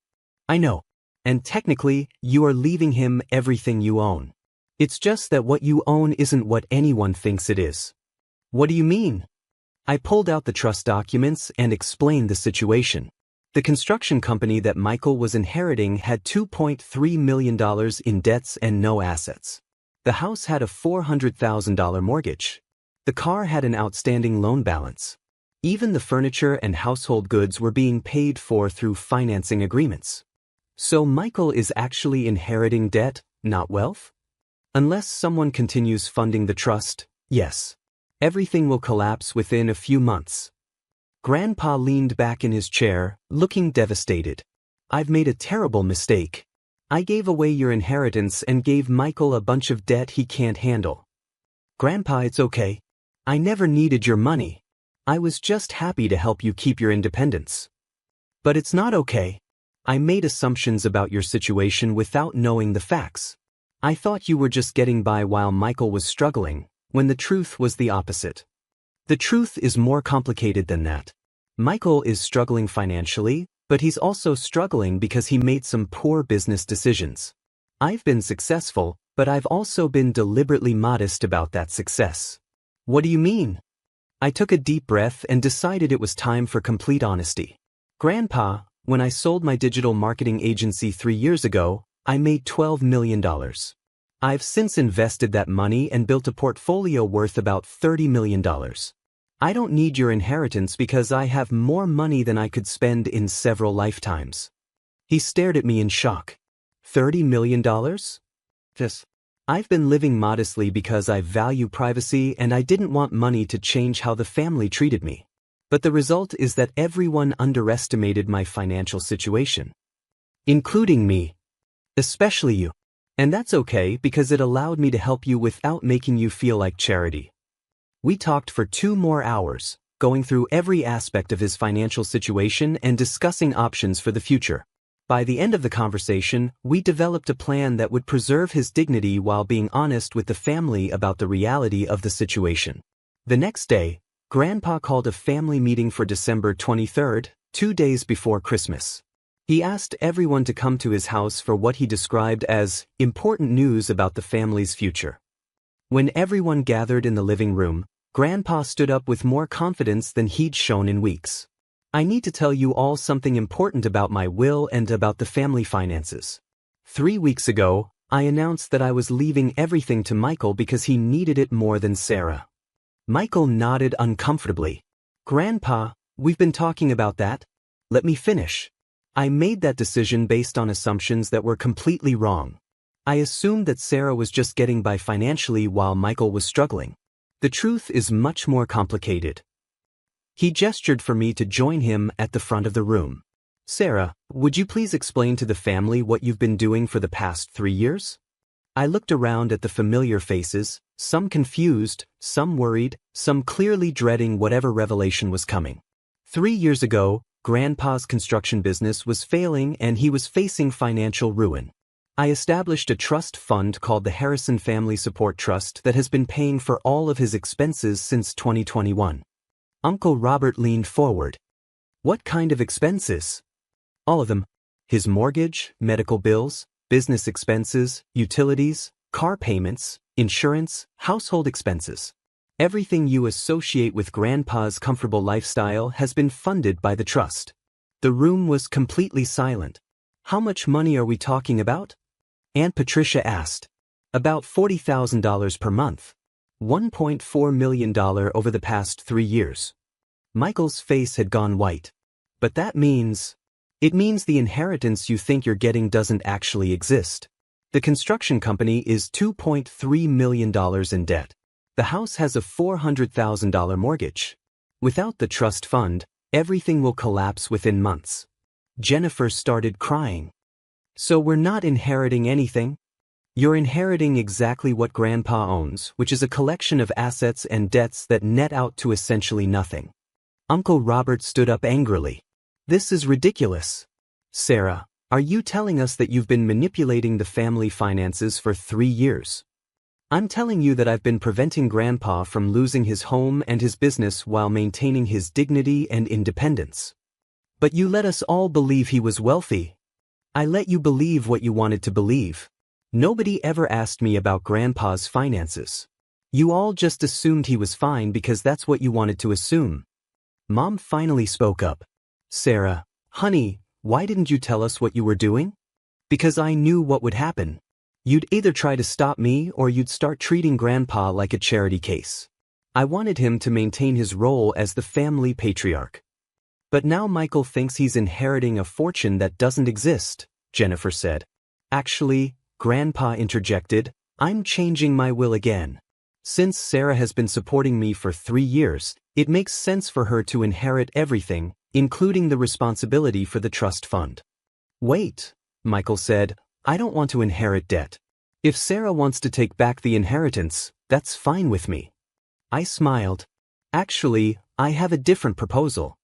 "I know. And technically, you are leaving him everything you own. It's just that what you own isn't what anyone thinks it is." "What do you mean?" I pulled out the trust documents and explained the situation. The construction company that Michael was inheriting had $2.3 million in debts and no assets. The house had a $400,000 mortgage. The car had an outstanding loan balance. Even the furniture and household goods were being paid for through financing agreements. So Michael is actually inheriting debt, not wealth? Unless someone continues funding the trust, yes. Everything will collapse within a few months. Grandpa leaned back in his chair, looking devastated. "I've made a terrible mistake. I gave away your inheritance and gave Michael a bunch of debt he can't handle." "Grandpa, it's okay. I never needed your money. I was just happy to help you keep your independence." "But it's not okay. I made assumptions about your situation without knowing the facts. I thought you were just getting by while Michael was struggling, when the truth was the opposite. The truth is more complicated than that. Michael is struggling financially, but he's also struggling because he made some poor business decisions. I've been successful, but I've also been deliberately modest about that success." "What do you mean?" I took a deep breath and decided it was time for complete honesty. "Grandpa, when I sold my digital marketing agency 3 years ago, I made $12 million. I've since invested that money and built a portfolio worth about $30 million. I don't need your inheritance because I have more money than I could spend in several lifetimes." He stared at me in shock. $30 million? Yes. I've been living modestly because I value privacy and I didn't want money to change how the family treated me. But the result is that everyone underestimated my financial situation. Including me. Especially you. And that's okay because it allowed me to help you without making you feel like charity. We talked for 2 more hours, going through every aspect of his financial situation and discussing options for the future. By the end of the conversation, we developed a plan that would preserve his dignity while being honest with the family about the reality of the situation. The next day, Grandpa called a family meeting for December 23rd, 2 days before Christmas. He asked everyone to come to his house for what he described as important news about the family's future. When everyone gathered in the living room, Grandpa stood up with more confidence than he'd shown in weeks. I need to tell you all something important about my will and about the family finances. 3 weeks ago, I announced that I was leaving everything to Michael because he needed it more than Sarah. Michael nodded uncomfortably. Grandpa, we've been talking about that. Let me finish. I made that decision based on assumptions that were completely wrong. I assumed that Sarah was just getting by financially while Michael was struggling. The truth is much more complicated. He gestured for me to join him at the front of the room. Sarah, would you please explain to the family what you've been doing for the past 3 years? I looked around at the familiar faces, some confused, some worried, some clearly dreading whatever revelation was coming. 3 years ago, Grandpa's construction business was failing and he was facing financial ruin. I established a trust fund called the Harrison Family Support Trust that has been paying for all of his expenses since 2021. Uncle Robert leaned forward. What kind of expenses? All of them. His mortgage, medical bills, business expenses, utilities, car payments, insurance, household expenses. Everything you associate with Grandpa's comfortable lifestyle has been funded by the trust. The room was completely silent. How much money are we talking about? Aunt Patricia asked. About $40,000 per month. $1.4 million over the past 3 years. Michael's face had gone white. But that means... It means the inheritance you think you're getting doesn't actually exist. The construction company is $2.3 million in debt. The house has a $400,000 mortgage. Without the trust fund, everything will collapse within months. Jennifer started crying. So we're not inheriting anything? You're inheriting exactly what Grandpa owns, which is a collection of assets and debts that net out to essentially nothing. Uncle Robert stood up angrily. This is ridiculous. Sarah, are you telling us that you've been manipulating the family finances for 3 years? I'm telling you that I've been preventing Grandpa from losing his home and his business while maintaining his dignity and independence. But you let us all believe he was wealthy. I let you believe what you wanted to believe. Nobody ever asked me about Grandpa's finances. You all just assumed he was fine because that's what you wanted to assume. Mom finally spoke up. Sarah, honey, why didn't you tell us what you were doing? Because I knew what would happen. You'd either try to stop me or you'd start treating Grandpa like a charity case. I wanted him to maintain his role as the family patriarch. But now Michael thinks he's inheriting a fortune that doesn't exist, Jennifer said. Actually, Grandpa interjected, I'm changing my will again. Since Sarah has been supporting me for 3 years, it makes sense for her to inherit everything, including the responsibility for the trust fund. Wait, Michael said, I don't want to inherit debt. If Sarah wants to take back the inheritance, that's fine with me. I smiled. Actually, I have a different proposal.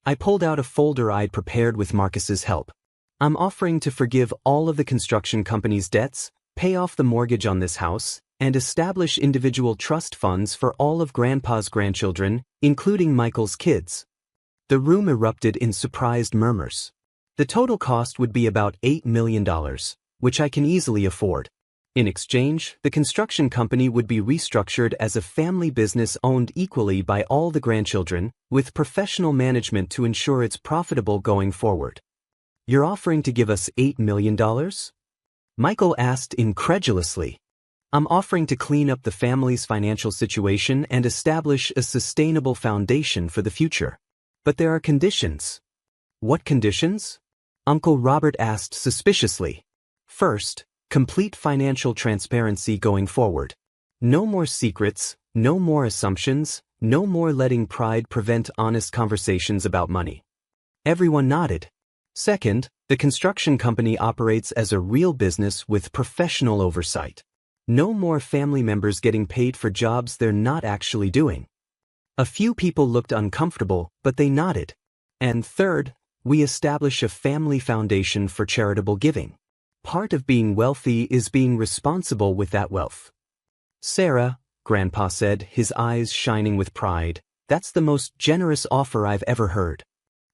I pulled out a folder I'd prepared with Marcus's help. I'm offering to forgive all of the construction company's debts, pay off the mortgage on this house, and establish individual trust funds for all of Grandpa's grandchildren, including Michael's kids. The room erupted in surprised murmurs. The total cost would be about $8 million, which I can easily afford. In exchange, the construction company would be restructured as a family business owned equally by all the grandchildren, with professional management to ensure it's profitable going forward. You're offering to give us $8 million? Michael asked incredulously. I'm offering to clean up the family's financial situation and establish a sustainable foundation for the future. But there are conditions. What conditions? Uncle Robert asked suspiciously. First, Complete financial transparency going forward. No more secrets, no more assumptions, no more letting pride prevent honest conversations about money. Everyone nodded. Second, the construction company operates as a real business with professional oversight. No more family members getting paid for jobs they're not actually doing. A few people looked uncomfortable, but they nodded. And third, we establish a family foundation for charitable giving. Part of being wealthy is being responsible with that wealth. Sarah, Grandpa said, his eyes shining with pride, that's the most generous offer I've ever heard.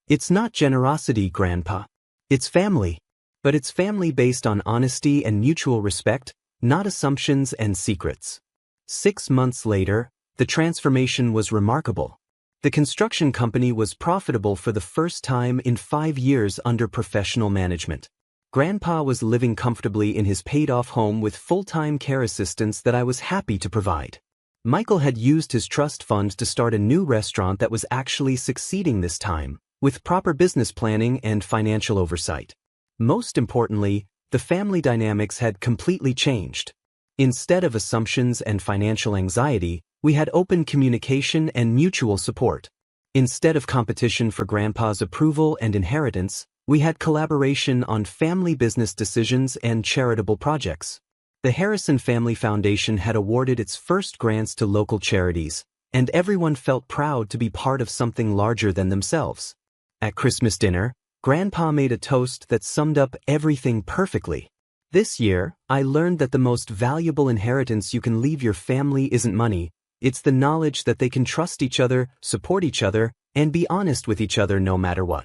It's not generosity, Grandpa. It's family. But it's family based on honesty and mutual respect, not assumptions and secrets. 6 months later, the transformation was remarkable. The construction company was profitable for the first time in 5 years under professional management. Grandpa was living comfortably in his paid-off home with full-time care assistants that I was happy to provide. Michael had used his trust fund to start a new restaurant that was actually succeeding this time, with proper business planning and financial oversight. Most importantly, the family dynamics had completely changed. Instead of assumptions and financial anxiety, we had open communication and mutual support. Instead of competition for Grandpa's approval and inheritance, we had collaboration on family business decisions and charitable projects. The Harrison Family Foundation had awarded its first grants to local charities, and everyone felt proud to be part of something larger than themselves. At Christmas dinner, Grandpa made a toast that summed up everything perfectly. This year, I learned that the most valuable inheritance you can leave your family isn't money, it's the knowledge that they can trust each other, support each other, and be honest with each other no matter what.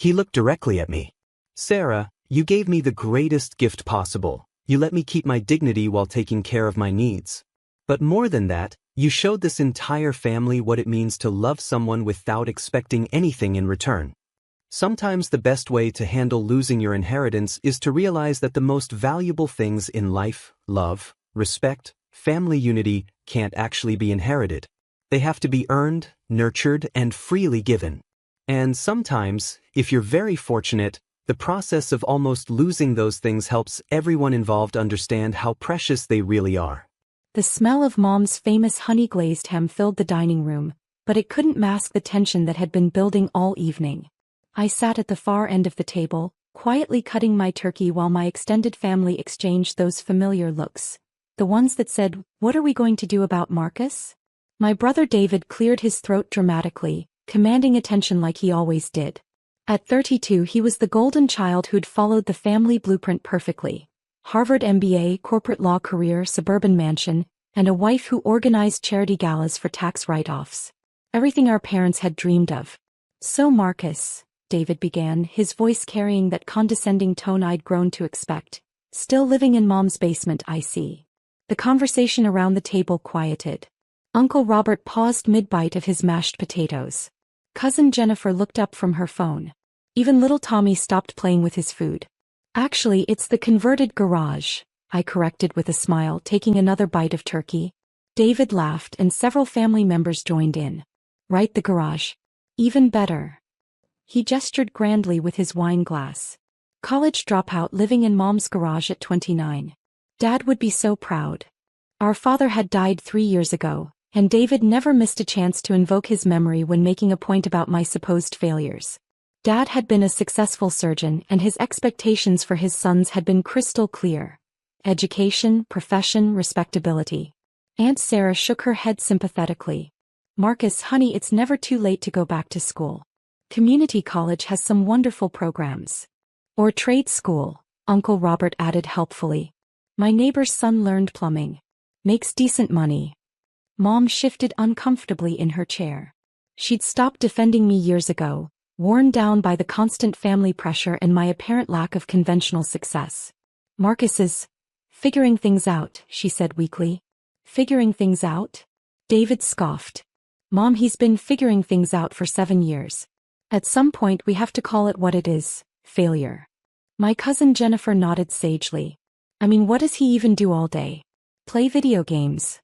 He looked directly at me. Sarah, you gave me the greatest gift possible. You let me keep my dignity while taking care of my needs. But more than that, you showed this entire family what it means to love someone without expecting anything in return. Sometimes the best way to handle losing your inheritance is to realize that the most valuable things in life, love, respect, family unity, can't actually be inherited. They have to be earned, nurtured, and freely given. And sometimes, if you're very fortunate, the process of almost losing those things helps everyone involved understand how precious they really are. The smell of Mom's famous honey-glazed ham filled the dining room, but it couldn't mask the tension that had been building all evening. I sat at the far end of the table, quietly cutting my turkey while my extended family exchanged those familiar looks. The ones that said, "What are we going to do about Marcus?" My brother David cleared his throat dramatically, commanding attention like he always did. At 32 he was the golden child who'd followed the family blueprint perfectly. Harvard MBA, corporate law career, suburban mansion, and a wife who organized charity galas for tax write-offs. Everything our parents had dreamed of. "So Marcus," David began, his voice carrying that condescending tone I'd grown to expect. "Still living in Mom's basement, I see." The conversation around the table quieted. Uncle Robert paused mid-bite of his mashed potatoes. Cousin Jennifer looked up from her phone. Even little Tommy stopped playing with his food. "Actually, it's the converted garage," I corrected with a smile, taking another bite of turkey. David laughed and several family members joined in. "Right, the garage. Even better." He gestured grandly with his wine glass. "College dropout living in Mom's garage at 29. Dad would be so proud." Our father had died 3 years ago, and David never missed a chance to invoke his memory when making a point about my supposed failures. Dad had been a successful surgeon and his expectations for his sons had been crystal clear. Education, profession, respectability. Aunt Sarah shook her head sympathetically. "Marcus, honey, it's never too late to go back to school. Community college has some wonderful programs. Or trade school," Uncle Robert added helpfully. "My neighbor's son learned plumbing. Makes decent money." Mom shifted uncomfortably in her chair. She'd stopped defending me years ago, worn down by the constant family pressure and my apparent lack of conventional success. "Marcus is figuring things out," she said weakly. "Figuring things out?" David scoffed. "Mom, he's been figuring things out for 7 years. At some point we have to call it what it is, failure." My cousin Jennifer nodded sagely. "I mean, what does he even do all day? Play video games."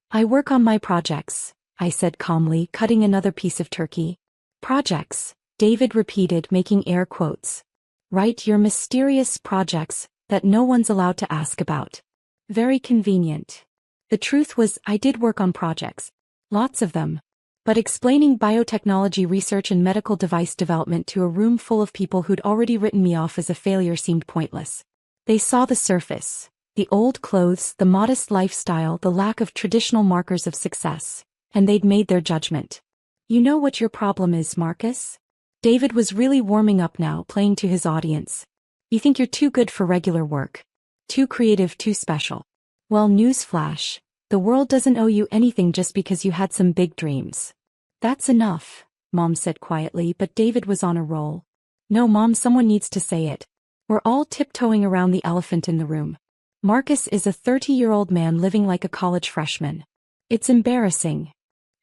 "I work on my projects," I said calmly, cutting another piece of turkey. "Projects," David repeated, making air quotes. "Right, your mysterious projects, that no one's allowed to ask about. Very convenient. The truth was, I did work on projects. Lots of them. But explaining biotechnology research and medical device development to a room full of people who'd already written me off as a failure seemed pointless. They saw the surface. The old clothes, the modest lifestyle, the lack of traditional markers of success. And they'd made their judgment. You know what your problem is, Marcus? David was really warming up now, playing to his audience. You think you're too good for regular work. Too creative, too special. Well, newsflash. The world doesn't owe you anything just because you had some big dreams. That's enough, Mom said quietly, but David was on a roll. No, Mom, someone needs to say it. We're all tiptoeing around the elephant in the room. Marcus is a 30-year-old man living like a college freshman. It's embarrassing.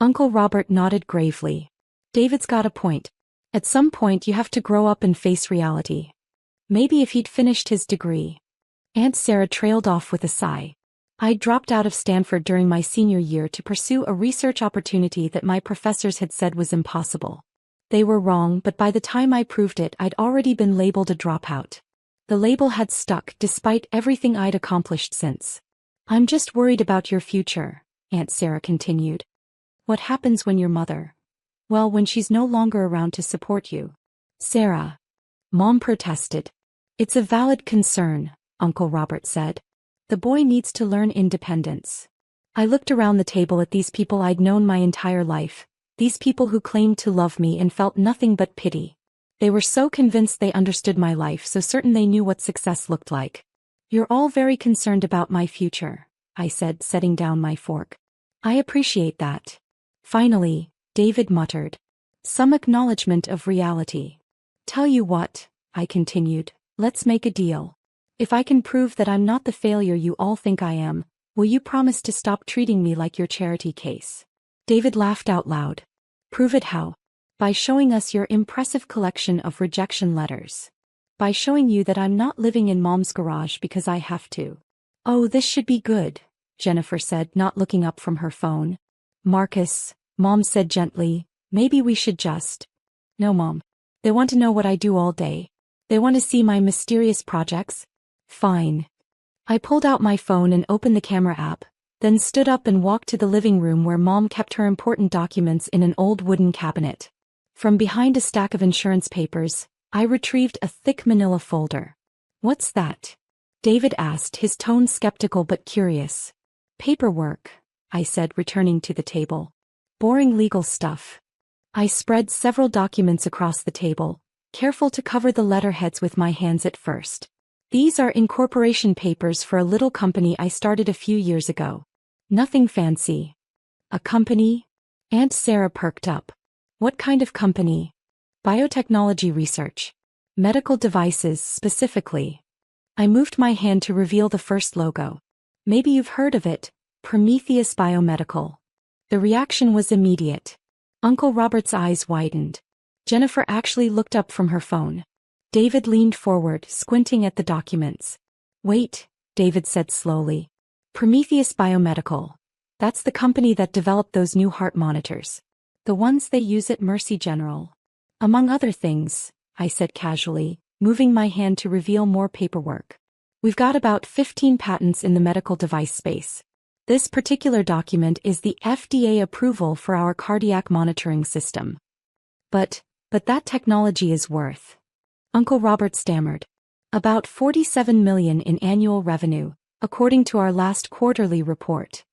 Uncle Robert nodded gravely. David's got a point. At some point you have to grow up and face reality. Maybe if he'd finished his degree. Aunt Sarah trailed off with a sigh. I dropped out of Stanford during my senior year to pursue a research opportunity that my professors had said was impossible. They were wrong, but by the time I proved it, I'd already been labeled a dropout. The label had stuck despite everything I'd accomplished since. I'm just worried about your future, Aunt Sarah continued. What happens when your mother? Well, when she's no longer around to support you. Sarah. Mom protested. It's a valid concern, Uncle Robert said. The boy needs to learn independence. I looked around the table at these people I'd known my entire life, these people who claimed to love me and felt nothing but pity. They were so convinced they understood my life, so certain they knew what success looked like. You're all very concerned about my future, I said, setting down my fork. I appreciate that. Finally, David muttered. Some acknowledgement of reality. Tell you what, I continued, let's make a deal. If I can prove that I'm not the failure you all think I am, will you promise to stop treating me like your charity case? David laughed out loud. Prove it how? By showing us your impressive collection of rejection letters. By showing you that I'm not living in Mom's garage because I have to. Oh, this should be good, Jennifer said, not looking up from her phone. Marcus, Mom said gently, maybe we should just. No, Mom. They want to know what I do all day. They want to see my mysterious projects. Fine. I pulled out my phone and opened the camera app, then stood up and walked to the living room where Mom kept her important documents in an old wooden cabinet. From behind a stack of insurance papers, I retrieved a thick manila folder. What's that? David asked, his tone skeptical but curious. Paperwork, I said, returning to the table. Boring legal stuff. I spread several documents across the table, careful to cover the letterheads with my hands at first. These are incorporation papers for a little company I started a few years ago. Nothing fancy. A company? Aunt Sarah perked up. What kind of company? Biotechnology research. Medical devices, specifically. I moved my hand to reveal the first logo. Maybe you've heard of it, Prometheus Biomedical. The reaction was immediate. Uncle Robert's eyes widened. Jennifer actually looked up from her phone. David leaned forward, squinting at the documents. Wait, David said slowly. Prometheus Biomedical. That's the company that developed those new heart monitors. The ones they use at Mercy General. Among other things, I said casually, moving my hand to reveal more paperwork. We've got about 15 patents in the medical device space. This particular document is the FDA approval for our cardiac monitoring system. But that technology is worth. Uncle Robert stammered. About $47 million in annual revenue, according to our last quarterly report.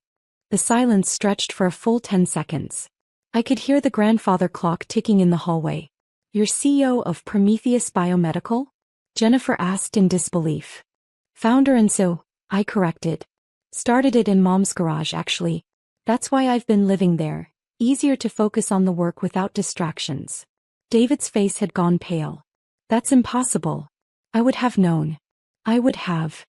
The silence stretched for a full 10 seconds. I could hear the grandfather clock ticking in the hallway. You're CEO of Prometheus Biomedical? Jennifer asked in disbelief. Founder and so, I corrected. Started it in Mom's garage actually. That's why I've been living there. Easier to focus on the work without distractions. David's face had gone pale. That's impossible. I would have known. I would have.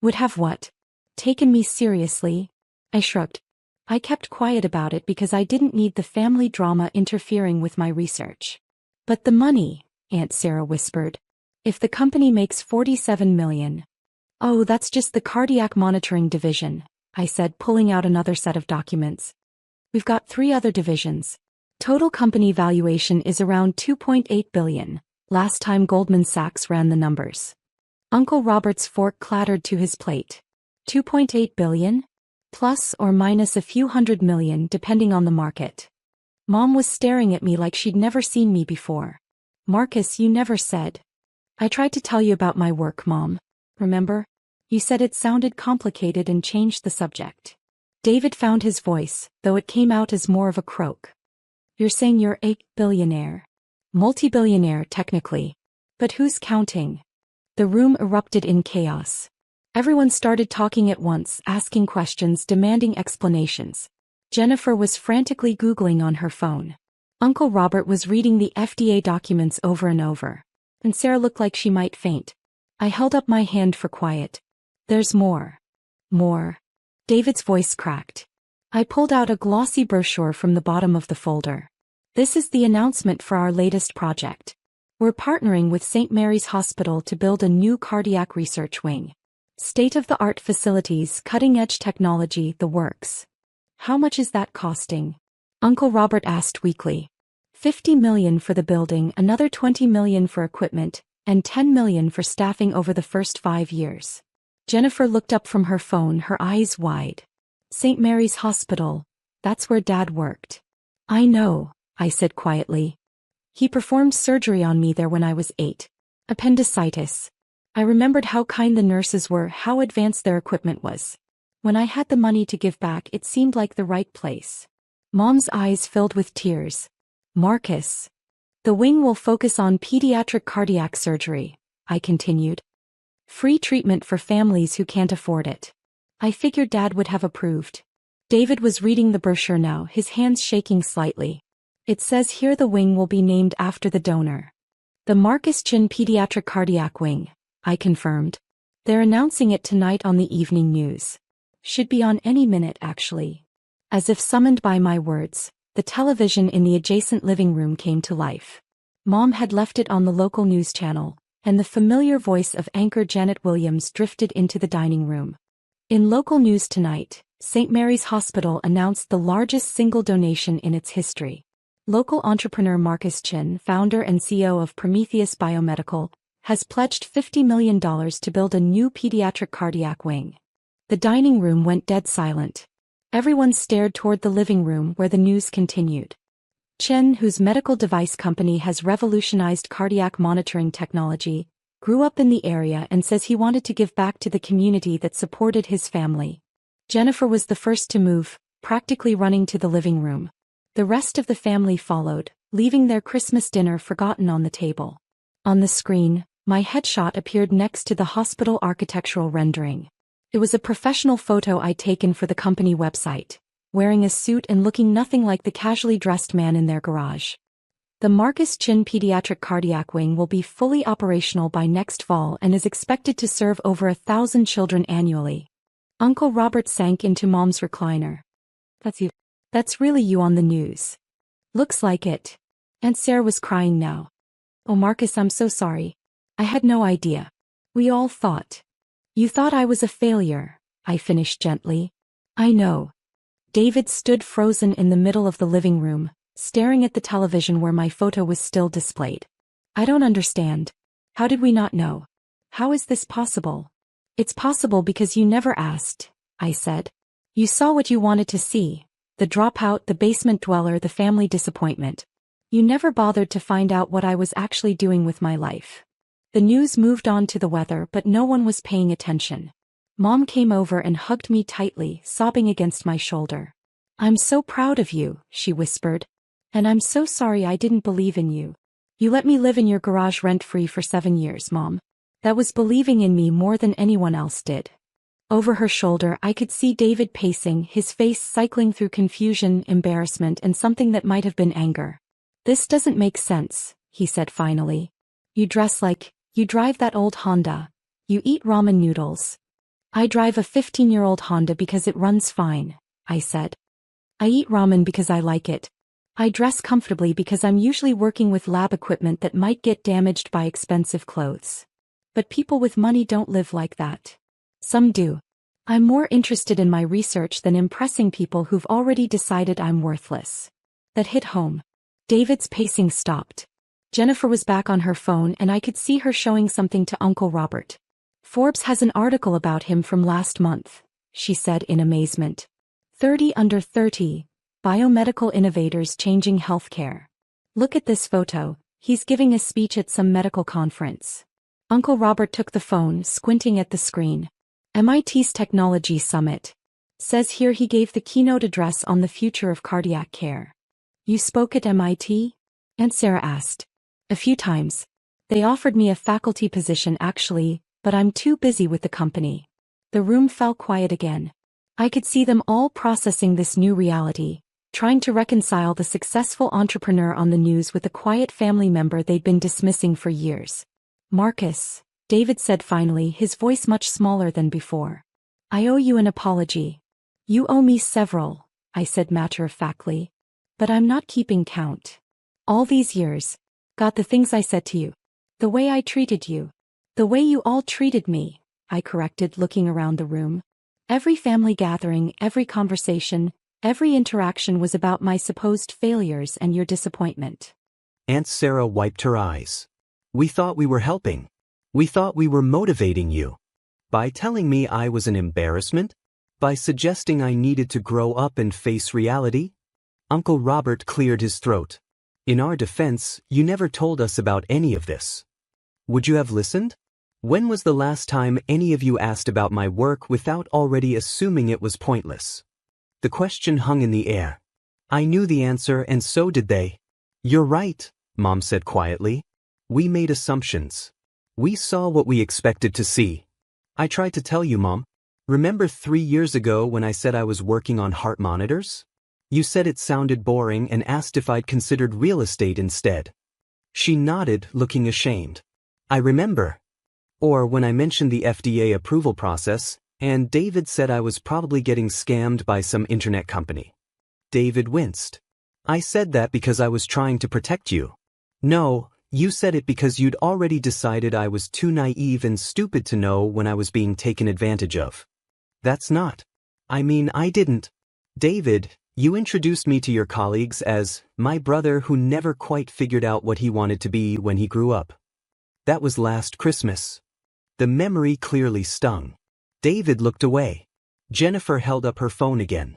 Would have what? Taken me seriously? I shrugged. I kept quiet about it because I didn't need the family drama interfering with my research. But the money, Aunt Sarah whispered. If the company makes $47 million. Oh, that's just the cardiac monitoring division, I said, pulling out another set of documents. We've got 3 other divisions. Total company valuation is around $2.8 billion. Last time Goldman Sachs ran the numbers. Uncle Robert's fork clattered to his plate. 2.8 billion? Plus or minus a few hundred million depending on the market. Mom was staring at me like she'd never seen me before. Marcus, you never said. I tried to tell you about my work, Mom. Remember? You said it sounded complicated and changed the subject. David found his voice, though it came out as more of a croak. You're saying you're a billionaire. Multi-billionaire, technically. But who's counting? The room erupted in chaos. Everyone started talking at once, asking questions, demanding explanations. Jennifer was frantically Googling on her phone. Uncle Robert was reading the FDA documents over and over. And Sarah looked like she might faint. I held up my hand for quiet. There's more. More. David's voice cracked. I pulled out a glossy brochure from the bottom of the folder. This is the announcement for our latest project. We're partnering with St. Mary's Hospital to build a new cardiac research wing. State-of-the-art facilities, cutting-edge technology, the works. How much is that costing? Uncle Robert asked weakly. $50 million for the building, another $20 million for equipment, and $10 million for staffing over the first 5 years. Jennifer looked up from her phone, her eyes wide. St. Mary's Hospital, that's where Dad worked. I know, I said quietly. He performed surgery on me there when I was 8. Appendicitis. I remembered how kind the nurses were, how advanced their equipment was. When I had the money to give back, it seemed like the right place. Mom's eyes filled with tears. Marcus. The wing will focus on pediatric cardiac surgery, I continued. Free treatment for families who can't afford it. I figured Dad would have approved. David was reading the brochure now, his hands shaking slightly. It says here the wing will be named after the donor. The Marcus Chin Pediatric Cardiac Wing, I confirmed. They're announcing it tonight on the evening news. Should be on any minute, actually. As if summoned by my words, the television in the adjacent living room came to life. Mom had left it on the local news channel, and the familiar voice of anchor Janet Williams drifted into the dining room. In local news tonight, St. Mary's Hospital announced the largest single donation in its history. Local entrepreneur Marcus Chin, founder and CEO of Prometheus Biomedical, has pledged $50 million to build a new pediatric cardiac wing. The dining room went dead silent. Everyone stared toward the living room where the news continued. Chen, whose medical device company has revolutionized cardiac monitoring technology, grew up in the area and says he wanted to give back to the community that supported his family. Jennifer was the first to move, practically running to the living room. The rest of the family followed, leaving their Christmas dinner forgotten on the table. On the screen, my headshot appeared next to the hospital architectural rendering. It was a professional photo I'd taken for the company website, wearing a suit and looking nothing like the casually dressed man in their garage. The Marcus Chin Pediatric Cardiac Wing will be fully operational by next fall and is expected to serve over 1,000 children annually. Uncle Robert sank into Mom's recliner. That's you. That's really you on the news. Looks like it. Aunt Sarah was crying now. Oh Marcus, I'm so sorry. I had no idea. We all thought. You thought I was a failure, I finished gently. I know. David stood frozen in the middle of the living room, staring at the television where my photo was still displayed. I don't understand. How did we not know? How is this possible? It's possible because you never asked, I said. You saw what you wanted to see. The dropout, the basement dweller, the family disappointment. You never bothered to find out what I was actually doing with my life. The news moved on to the weather, but no one was paying attention. Mom came over and hugged me tightly, sobbing against my shoulder. I'm so proud of you, she whispered. And I'm so sorry I didn't believe in you. You let me live in your garage rent-free for 7 years, Mom. That was believing in me more than anyone else did. Over her shoulder I could see David pacing, his face cycling through confusion, embarrassment, and something that might have been anger. This doesn't make sense, he said finally. You dress like, you drive that old Honda. You eat ramen noodles. I drive a 15-year-old Honda because it runs fine, I said. I eat ramen because I like it. I dress comfortably because I'm usually working with lab equipment that might get damaged by expensive clothes. But people with money don't live like that. Some do. I'm more interested in my research than impressing people who've already decided I'm worthless. That hit home. David's pacing stopped. Jennifer was back on her phone and I could see her showing something to Uncle Robert. Forbes has an article about him from last month, she said in amazement. 30 under 30, biomedical innovators changing healthcare. Look at this photo, he's giving a speech at some medical conference. Uncle Robert took the phone, squinting at the screen. MIT's Technology Summit. Says here he gave the keynote address on the future of cardiac care. You spoke at MIT? Aunt Sarah asked. A few times. They offered me a faculty position actually, but I'm too busy with the company. The room fell quiet again. I could see them all processing this new reality, trying to reconcile the successful entrepreneur on the news with the quiet family member they'd been dismissing for years. Marcus, David said finally, his voice much smaller than before. I owe you an apology. You owe me several, I said matter-of-factly. But I'm not keeping count. All these years. Got the things I said to you. The way I treated you. The way you all treated me, I corrected, looking around the room. Every family gathering, every conversation, every interaction was about my supposed failures and your disappointment. Aunt Sarah wiped her eyes. We thought we were helping. We thought we were motivating you. By telling me I was an embarrassment? By suggesting I needed to grow up and face reality? Uncle Robert cleared his throat. In our defense, you never told us about any of this. Would you have listened? When was the last time any of you asked about my work without already assuming it was pointless? The question hung in the air. I knew the answer and so did they. You're right, Mom said quietly. We made assumptions. We saw what we expected to see. I tried to tell you, Mom. Remember 3 years ago when I said I was working on heart monitors? You said it sounded boring and asked if I'd considered real estate instead. She nodded, looking ashamed. I remember. Or when I mentioned the FDA approval process, and David said I was probably getting scammed by some internet company. David winced. I said that because I was trying to protect you. No, you said it because you'd already decided I was too naive and stupid to know when I was being taken advantage of. That's not. I mean, I didn't. David, you introduced me to your colleagues as my brother who never quite figured out what he wanted to be when he grew up. That was last Christmas. The memory clearly stung. David looked away. Jennifer held up her phone again.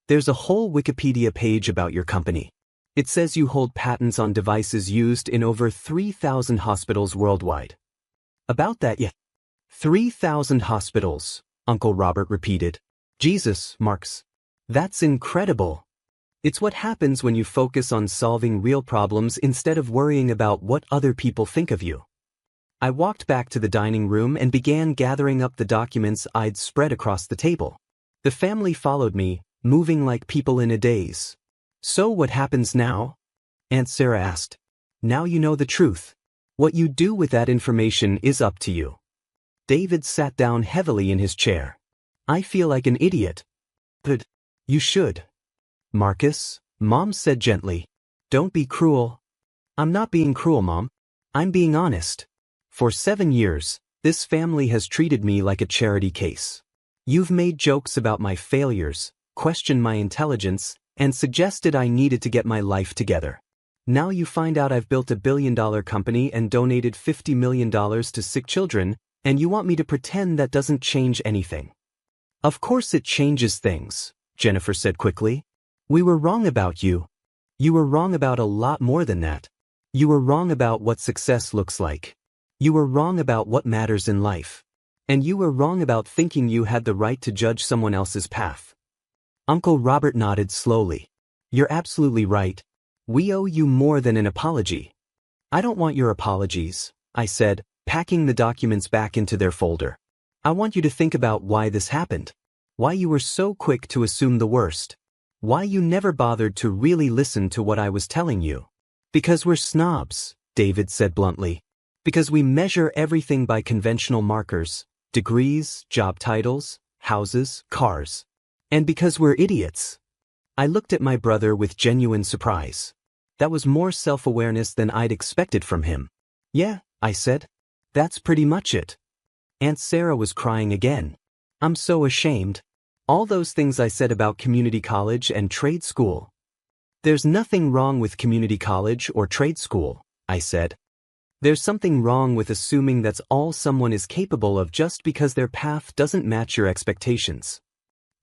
There's a whole Wikipedia page about your company. It says you hold patents on devices used in over 3,000 hospitals worldwide. About that yet? 3,000 hospitals, Uncle Robert repeated. Jesus, Marks. That's incredible. It's what happens when you focus on solving real problems instead of worrying about what other people think of you. I walked back to the dining room and began gathering up the documents I'd spread across the table. The family followed me, moving like people in a daze. So what happens now? Aunt Sarah asked. Now you know the truth. What you do with that information is up to you. David sat down heavily in his chair. I feel like an idiot. But you should. Marcus, Mom said gently. Don't be cruel. I'm not being cruel, Mom. I'm being honest. For 7 years, this family has treated me like a charity case. You've made jokes about my failures, questioned my intelligence, and suggested I needed to get my life together. Now you find out I've built a billion-dollar company and donated $50 million to sick children, and you want me to pretend that doesn't change anything. Of course it changes things, Jennifer said quickly. We were wrong about you. You were wrong about a lot more than that. You were wrong about what success looks like. You were wrong about what matters in life. And you were wrong about thinking you had the right to judge someone else's path. Uncle Robert nodded slowly. You're absolutely right. We owe you more than an apology. I don't want your apologies, I said, packing the documents back into their folder. I want you to think about why this happened. Why you were so quick to assume the worst. Why you never bothered to really listen to what I was telling you. Because we're snobs, David said bluntly. Because we measure everything by conventional markers, degrees, job titles, houses, cars. And because we're idiots. I looked at my brother with genuine surprise. That was more self-awareness than I'd expected from him. Yeah, I said. That's pretty much it. Aunt Sarah was crying again. I'm so ashamed. All those things I said about community college and trade school. There's nothing wrong with community college or trade school, I said. There's something wrong with assuming that's all someone is capable of just because their path doesn't match your expectations.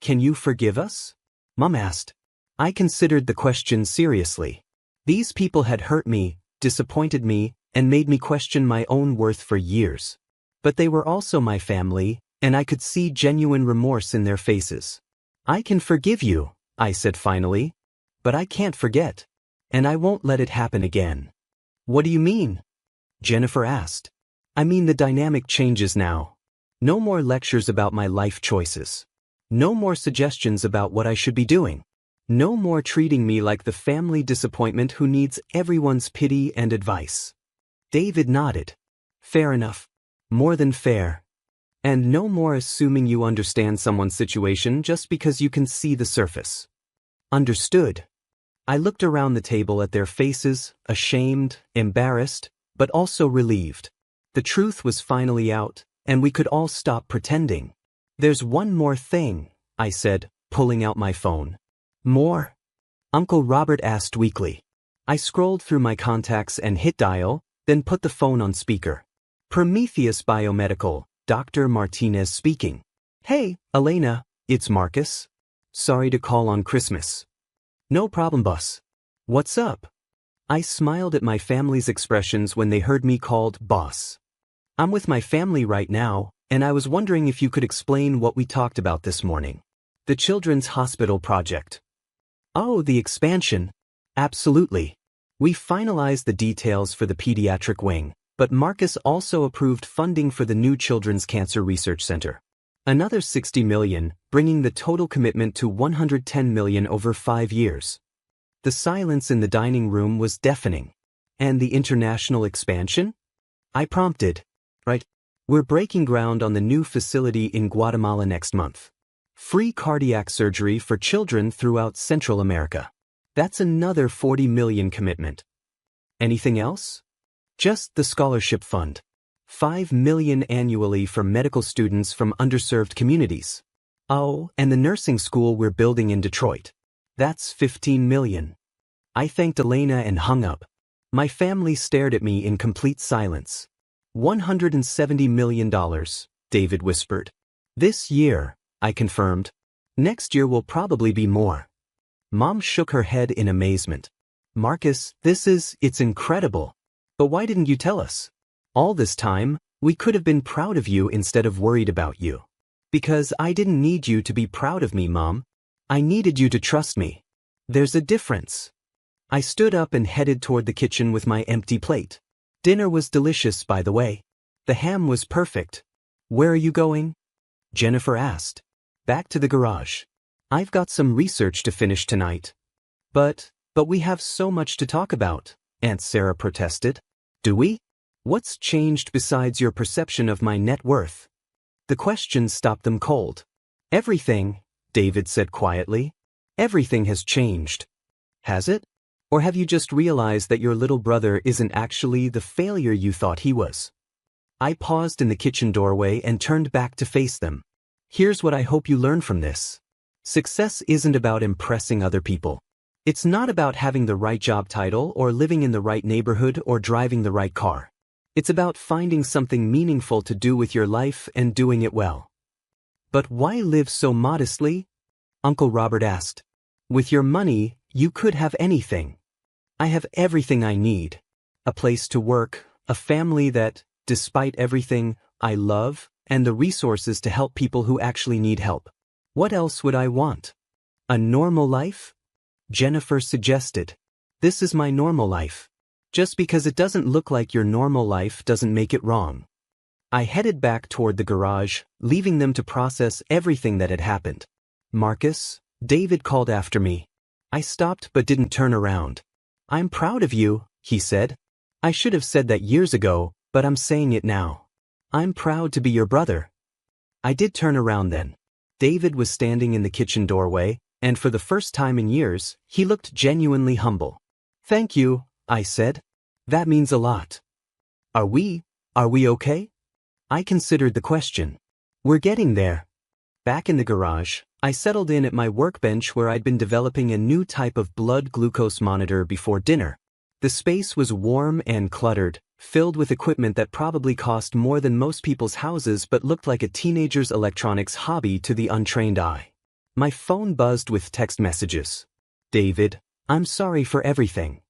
Can you forgive us? Mom asked. I considered the question seriously. These people had hurt me, disappointed me, and made me question my own worth for years. But they were also my family, and I could see genuine remorse in their faces. I can forgive you, I said finally. But I can't forget. And I won't let it happen again. What do you mean? Jennifer asked. I mean the dynamic changes now. No more lectures about my life choices. No more suggestions about what I should be doing. No more treating me like the family disappointment who needs everyone's pity and advice. David nodded. Fair enough. More than fair. And no more assuming you understand someone's situation just because you can see the surface. Understood. I looked around the table at their faces, ashamed, embarrassed, but also relieved. The truth was finally out, and we could all stop pretending. There's one more thing, I said, pulling out my phone. More? Uncle Robert asked weakly. I scrolled through my contacts and hit dial, then put the phone on speaker. Prometheus Biomedical, Dr. Martinez speaking. Hey, Elena, it's Marcus. Sorry to call on Christmas. No problem, boss. What's up? I smiled at my family's expressions when they heard me called boss. I'm with my family right now, and I was wondering if you could explain what we talked about this morning. The Children's Hospital project. Oh, the expansion. Absolutely. We finalized the details for the pediatric wing, but Marcus also approved funding for the new Children's Cancer Research Center. Another $60 million, bringing the total commitment to $110 million over 5 years. The silence in the dining room was deafening. And the international expansion? I prompted. Right. We're breaking ground on the new facility in Guatemala next month. Free cardiac surgery for children throughout Central America. That's another $40 million commitment. Anything else? Just the scholarship fund. $5 million annually for medical students from underserved communities. Oh, and the nursing school we're building in Detroit. That's $15 million. I thanked Elena and hung up. My family stared at me in complete silence. $170 million, David whispered. This year, I confirmed. Next year will probably be more. Mom shook her head in amazement. Marcus, it's incredible. But why didn't you tell us? All this time, we could have been proud of you instead of worried about you. Because I didn't need you to be proud of me, Mom. I needed you to trust me. There's a difference. I stood up and headed toward the kitchen with my empty plate. Dinner was delicious, by the way. The ham was perfect. Where are you going? Jennifer asked. Back to the garage. I've got some research to finish tonight. But we have so much to talk about, Aunt Sarah protested. Do we? What's changed besides your perception of my net worth? The question stopped them cold. Everything, David said quietly. Everything has changed. Has it? Or have you just realized that your little brother isn't actually the failure you thought he was? I paused in the kitchen doorway and turned back to face them. Here's what I hope you learn from this. Success isn't about impressing other people. It's not about having the right job title or living in the right neighborhood or driving the right car. It's about finding something meaningful to do with your life and doing it well. But why live so modestly? Uncle Robert asked. With your money, you could have anything. I have everything I need. A place to work, a family that, despite everything, I love, and the resources to help people who actually need help. What else would I want? A normal life? Jennifer suggested. This is my normal life. Just because it doesn't look like your normal life doesn't make it wrong. I headed back toward the garage, leaving them to process everything that had happened. Marcus, David called after me. I stopped but didn't turn around. I'm proud of you, he said. I should have said that years ago, but I'm saying it now. I'm proud to be your brother. I did turn around then. David was standing in the kitchen doorway, and for the first time in years, he looked genuinely humble. Thank you, I said. That means a lot. Are we okay? I considered the question. We're getting there. Back in the garage, I settled in at my workbench where I'd been developing a new type of blood glucose monitor before dinner. The space was warm and cluttered, filled with equipment that probably cost more than most people's houses but looked like a teenager's electronics hobby to the untrained eye. My phone buzzed with text messages. David, I'm sorry for everything.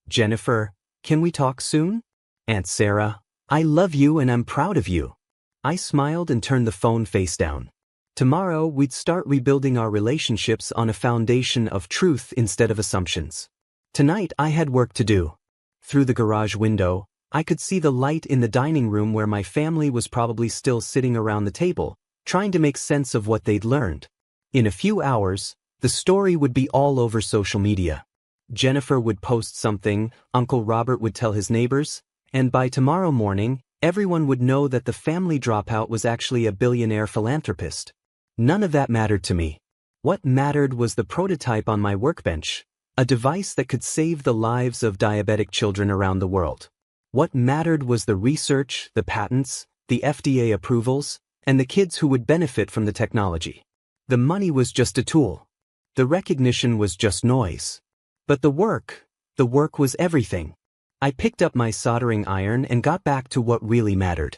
Jennifer, can we talk soon? Aunt Sarah, I love you and I'm proud of you. I smiled and turned the phone face down. Tomorrow we'd start rebuilding our relationships on a foundation of truth instead of assumptions. Tonight I had work to do. Through the garage window, I could see the light in the dining room where my family was probably still sitting around the table, trying to make sense of what they'd learned. In a few hours, the story would be all over social media. Jennifer would post something, Uncle Robert would tell his neighbors, and by tomorrow morning, everyone would know that the family dropout was actually a billionaire philanthropist. None of that mattered to me. What mattered was the prototype on my workbench, a device that could save the lives of diabetic children around the world. What mattered was the research, the patents, the FDA approvals, and the kids who would benefit from the technology. The money was just a tool. The recognition was just noise. But the work was everything. I picked up my soldering iron and got back to what really mattered.